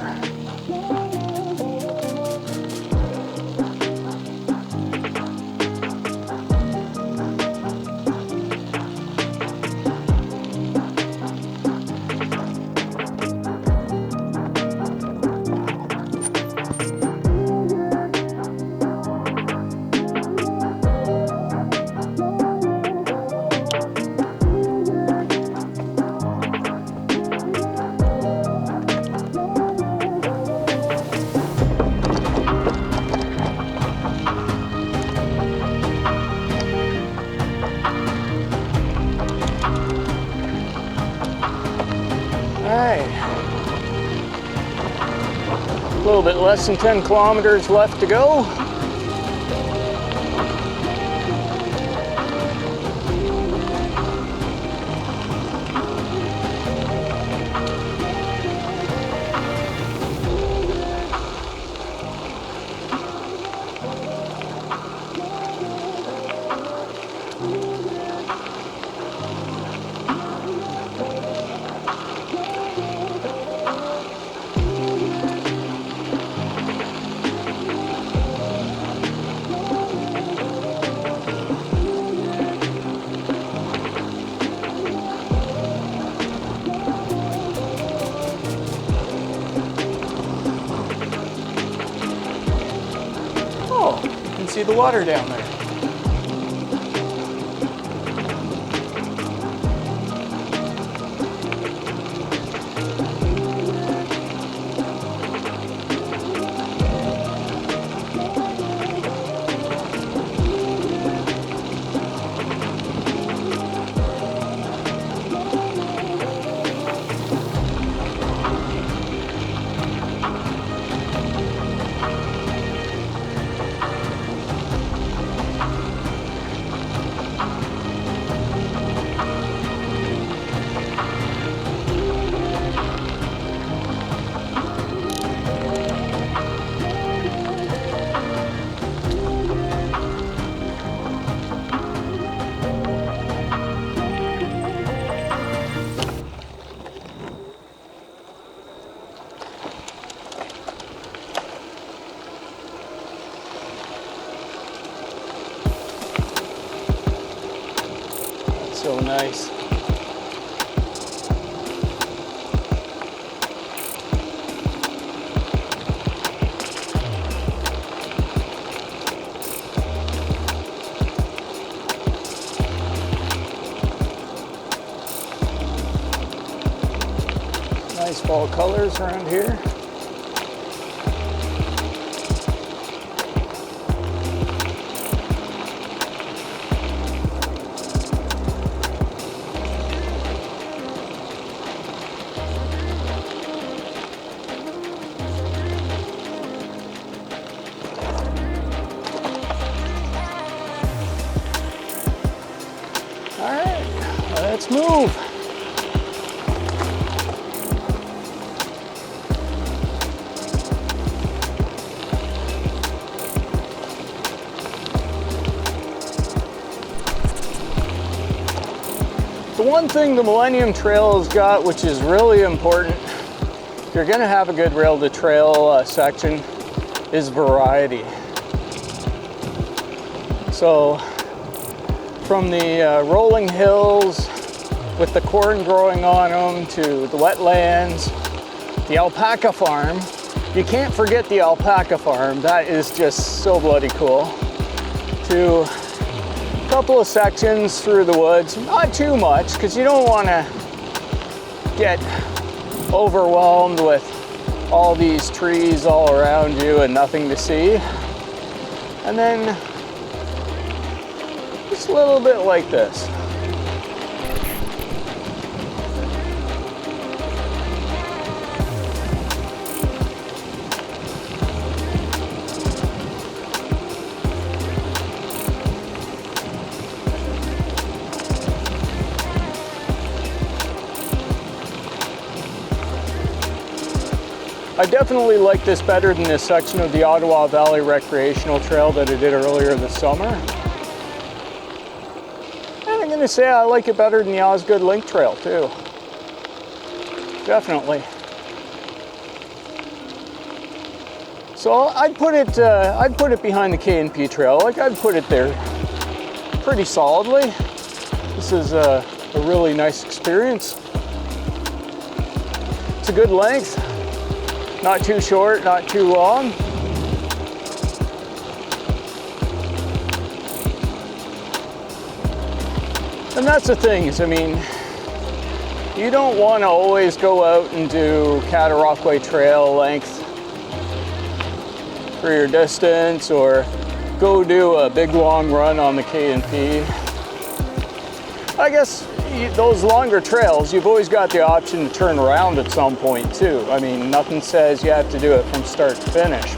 A little bit less than 10 kilometers left to go. See the water down there. So nice. Nice fall colors around here. Let's move. The one thing the Millennium Trail has got, which is really important, if you're going to have a good rail to trail section, is variety. So from the rolling hills with the corn growing on them to the wetlands, the alpaca farm. You can't forget the alpaca farm. That is just so bloody cool. To a couple of sections through the woods, not too much because you don't want to get overwhelmed with all these trees all around you and nothing to see. And then just a little bit like this. I definitely like this better than this section of the Ottawa Valley Recreational Trail that I did earlier this summer. And I'm going to say I like it better than the Osgoode Link Trail too. Definitely. So I'd put it behind the K&P Trail. Like I'd put it there pretty solidly. This is a really nice experience. It's a good length. Not too short, not too long. And that's the thing is, I mean, you don't want to always go out and do Cataraqui Trail length for your distance or go do a big long run on the K&P. I guess those longer trails, you've always got the option to turn around at some point too. I mean, nothing says you have to do it from start to finish.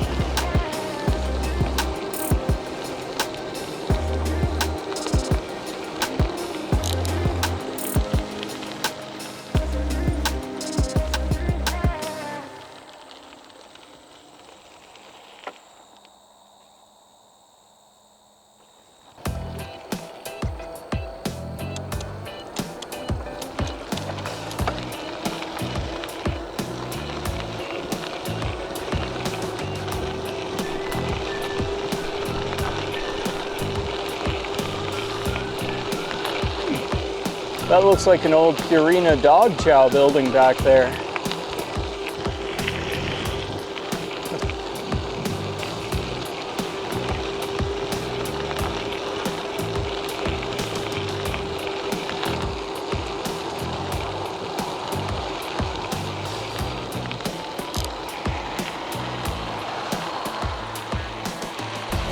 That looks like an old Purina dog chow building back there.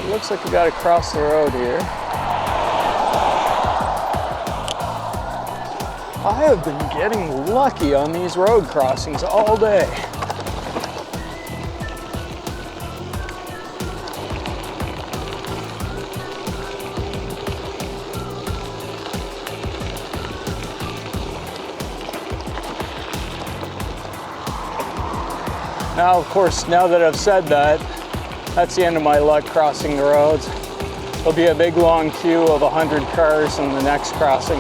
It looks like we got to cross the road here. I have been getting lucky on these road crossings all day. Now, of course, now that I've said that, that's the end of my luck crossing the roads. There'll be a big long queue of 100 cars on the next crossing.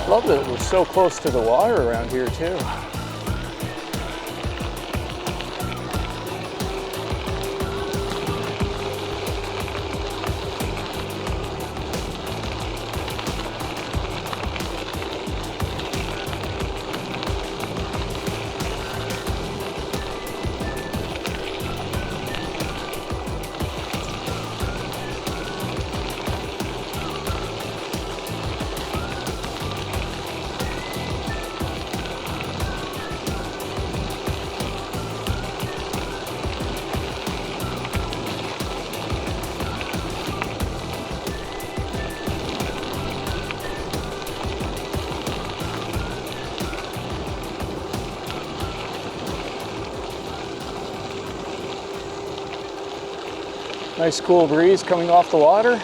Love that it was so close to the water around here too. Nice cool breeze coming off the water.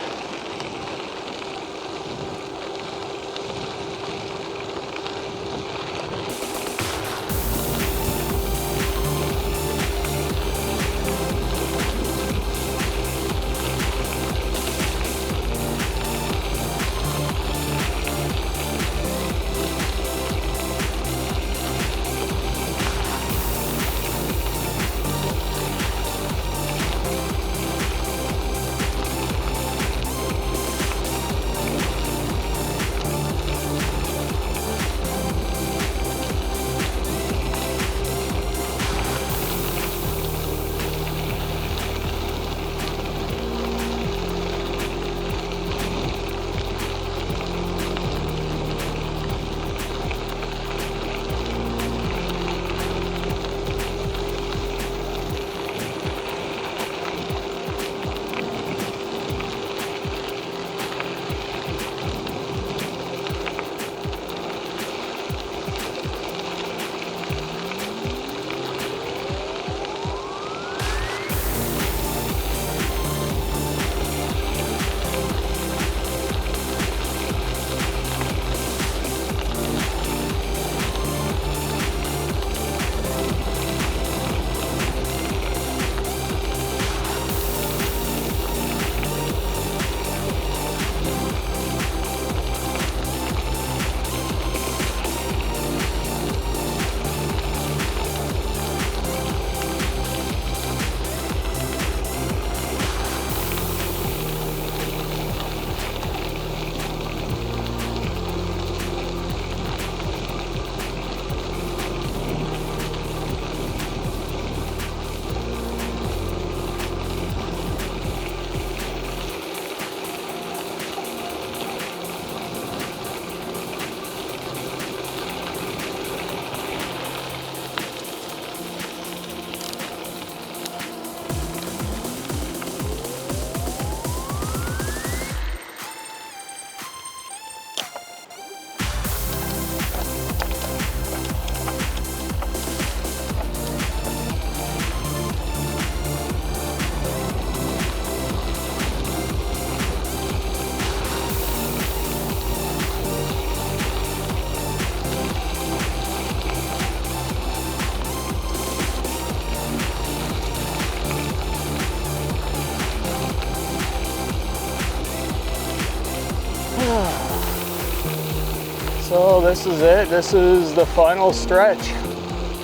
So this is it. This is the final stretch.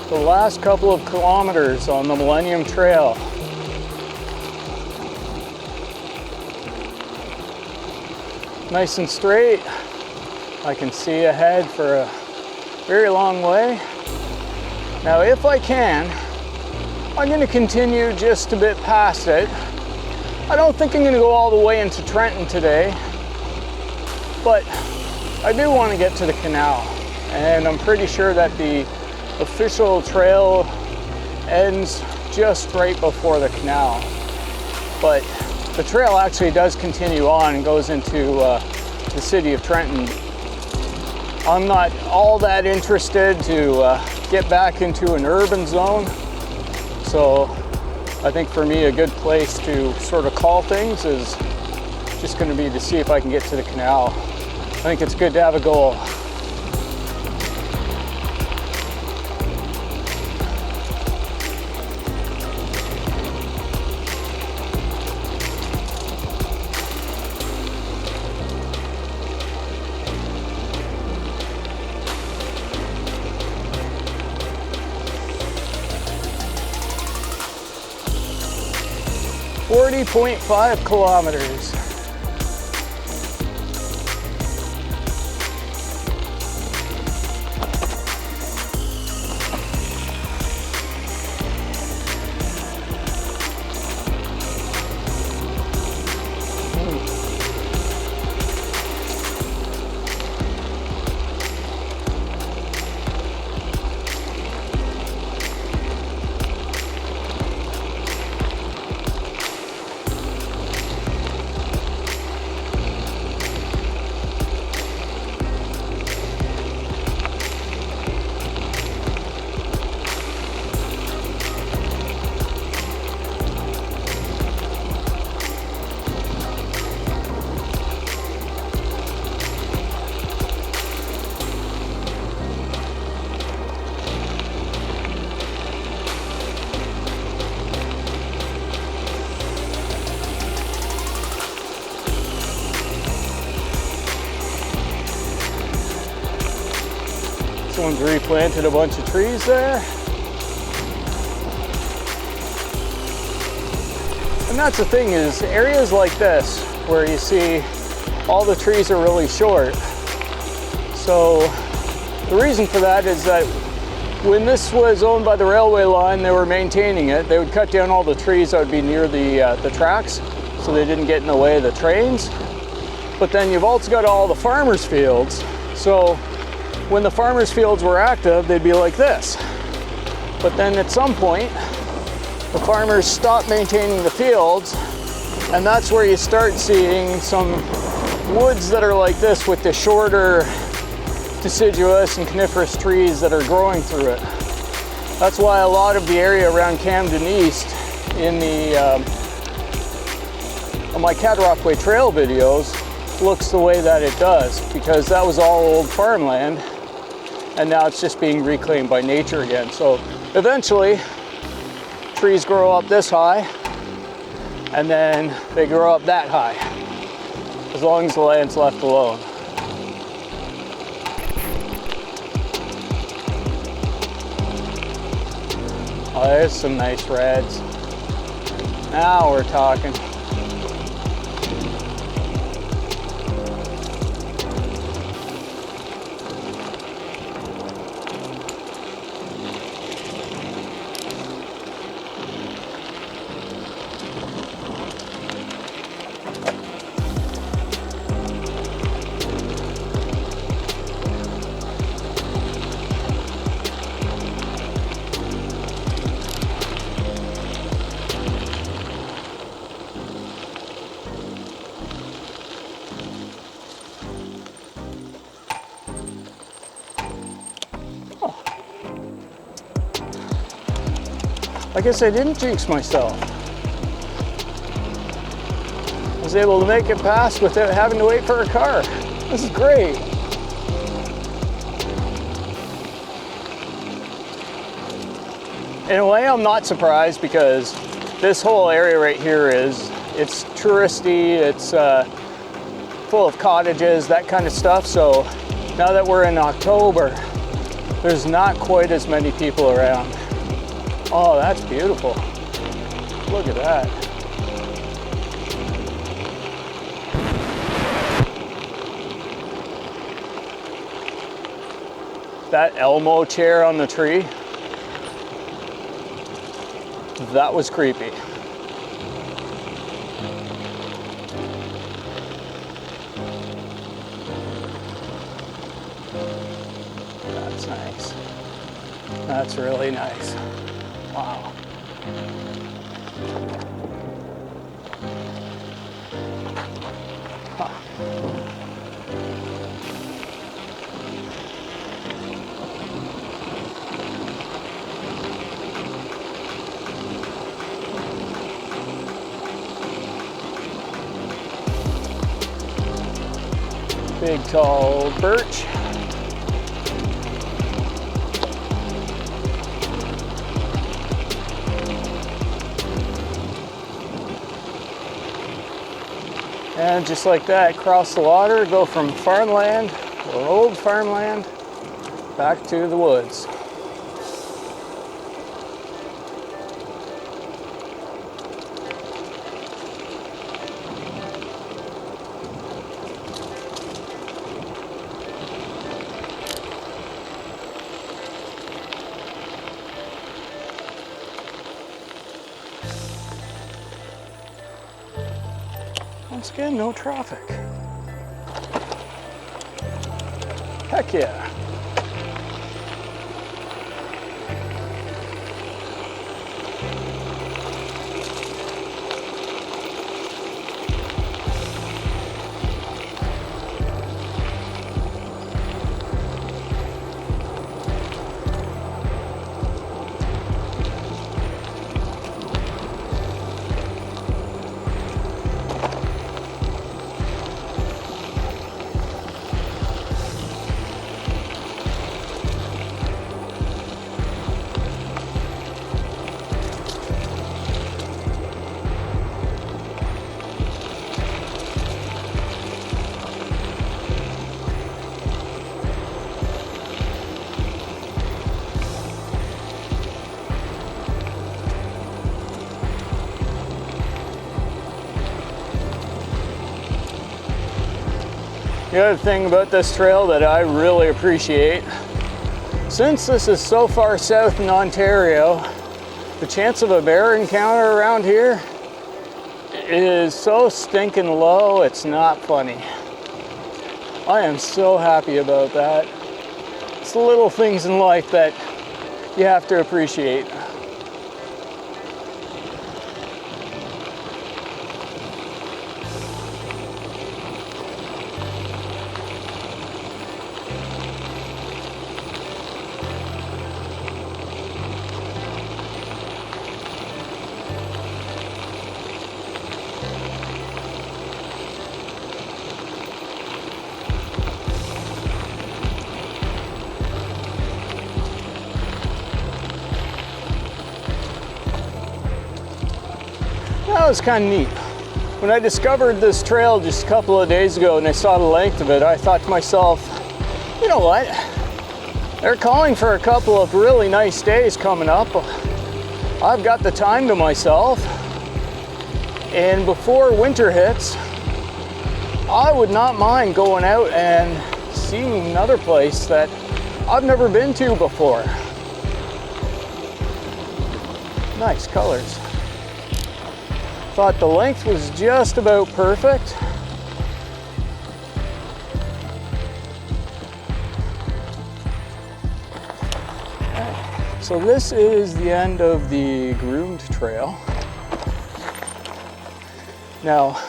The last couple of kilometers on the Millennium Trail. Nice and straight. I can see ahead for a very long way. Now if I can, I'm going to continue just a bit past it. I don't think I'm going to go all the way into Trenton today, but I do want to get to the canal, and I'm pretty sure that the official trail ends just right before the canal. But the trail actually does continue on and goes into the city of Trenton. I'm not all that interested to get back into an urban zone, so I think for me a good place to sort of call things is just going to be to see if I can get to the canal. I think it's good to have a goal. .5 kilometers. Someone's replanted a bunch of trees there. And that's the thing, is areas like this where you see all the trees are really short. So the reason for that is that when this was owned by the railway line, they were maintaining it. They would cut down all the trees that would be near the tracks so they didn't get in the way of the trains. But then you've also got all the farmers' fields. So when the farmers' fields were active, they'd be like this. But then at some point, the farmers stopped maintaining the fields, and that's where you start seeing some woods that are like this with the shorter deciduous and coniferous trees that are growing through it. That's why a lot of the area around Camden East in my Cataraqui Trail videos looks the way that it does, because that was all old farmland and now it's just being reclaimed by nature again. So eventually trees grow up this high and then they grow up that high, as long as the land's left alone. Oh, there's some nice reds. Now we're talking. I guess I didn't jinx myself. I was able to make it past without having to wait for a car. This is great. In a way, I'm not surprised, because this whole area right here it's touristy, it's full of cottages, that kind of stuff. So now that we're in October, there's not quite as many people around. Oh, that's beautiful. Look at that. That Elmo chair on the tree, that was creepy. That's nice. That's really nice. Wow. Huh. Big tall birch. And just like that, cross the water, go from farmland, or old farmland, back to the woods. Once again, no traffic. Heck yeah. The other thing about this trail that I really appreciate, since this is so far south in Ontario, the chance of a bear encounter around here is so stinking low, it's not funny. I am so happy about that. It's the little things in life that you have to appreciate. That was kind of neat. When I discovered this trail just a couple of days ago and I saw the length of it, I thought to myself, you know what? They're calling for a couple of really nice days coming up. I've got the time to myself. And before winter hits, I would not mind going out and seeing another place that I've never been to before. Nice colors. Thought the length was just about perfect. Okay. So this is the end of the groomed trail. Now,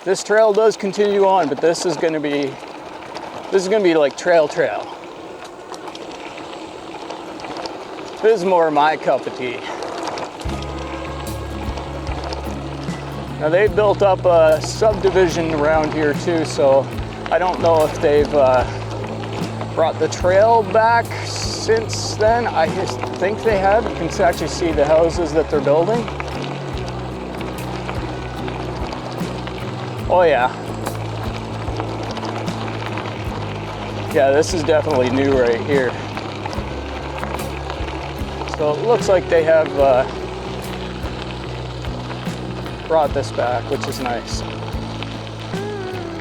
this trail does continue on, but this is going to be like trail. This is more my cup of tea. Now they've built up a subdivision around here too, so I don't know if they've brought the trail back since then. I just think they have. You can actually see the houses that they're building. Oh yeah. Yeah, this is definitely new right here. So it looks like they have brought this back, which is nice.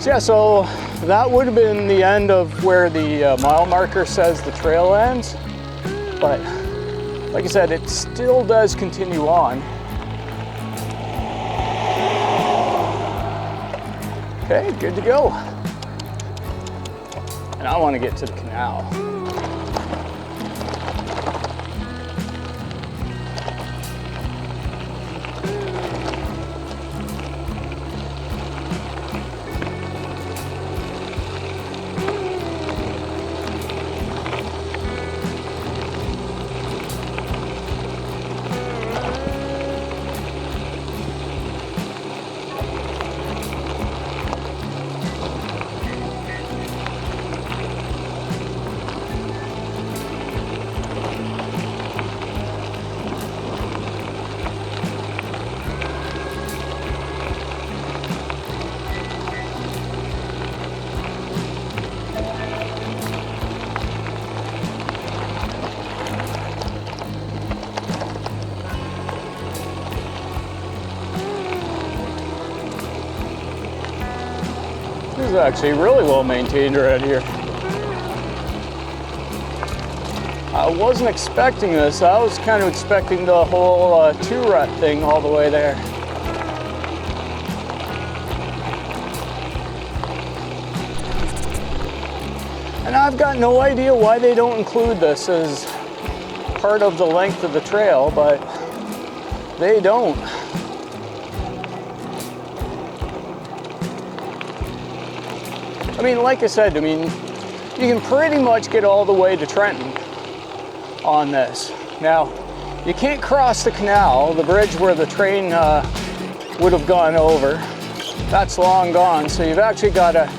So yeah, so that would have been the end of where the mile marker says the trail ends. But like I said, it still does continue on. Okay, good to go. And I want to get to the canal. This is actually really well maintained around here. I wasn't expecting this. I was kind of expecting the whole two-rut thing all the way there. And I've got no idea why they don't include this as part of the length of the trail, but they don't. I mean, like I said, you can pretty much get all the way to Trenton on this. Now, you can't cross the canal, the bridge where the train would have gone over. That's long gone, so you've actually got to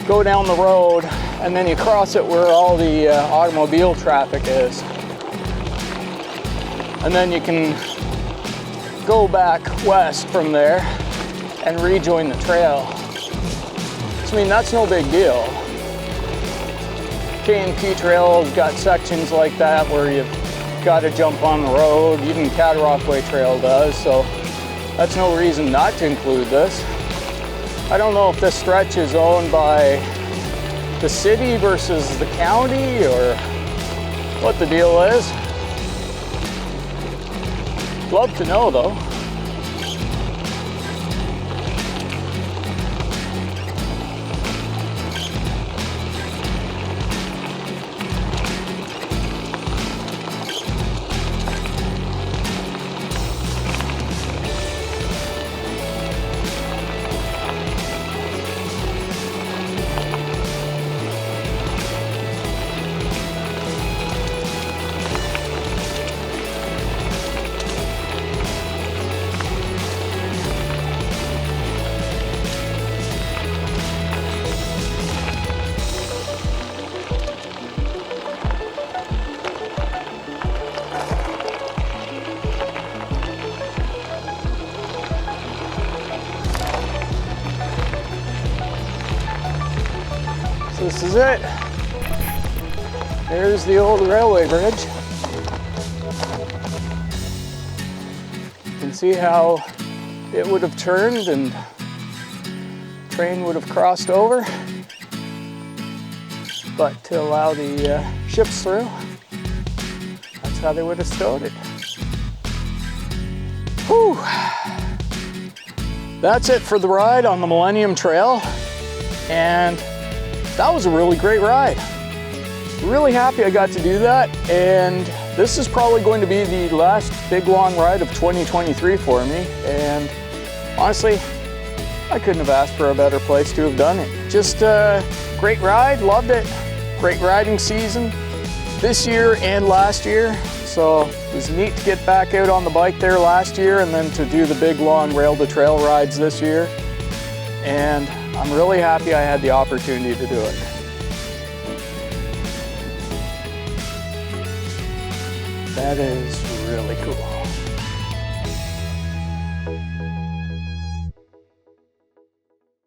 go down the road and then you cross it where all the automobile traffic is. And then you can go back west from there and rejoin the trail. I mean, that's no big deal. Cataraqui Trail's got sections like that where you've got to jump on the road. Even Cataraqui Trail does, so that's no reason not to include this. I don't know if this stretch is owned by the city versus the county or what the deal is. Love to know though. This is it. There's the old railway bridge. You can see how it would have turned and the train would have crossed over. But to allow the ships through, that's how they would have stowed it. Whew. That's it for the ride on the Millennium Trail. And that was a really great ride. Really happy I got to do that, and this is probably going to be the last big long ride of 2023 for me, and honestly, I couldn't have asked for a better place to have done it. Just a great ride, loved it. Great riding season this year and last year, so it was neat to get back out on the bike there last year and then to do the big long rail to trail rides this year, and I'm really happy I had the opportunity to do it. That is really cool.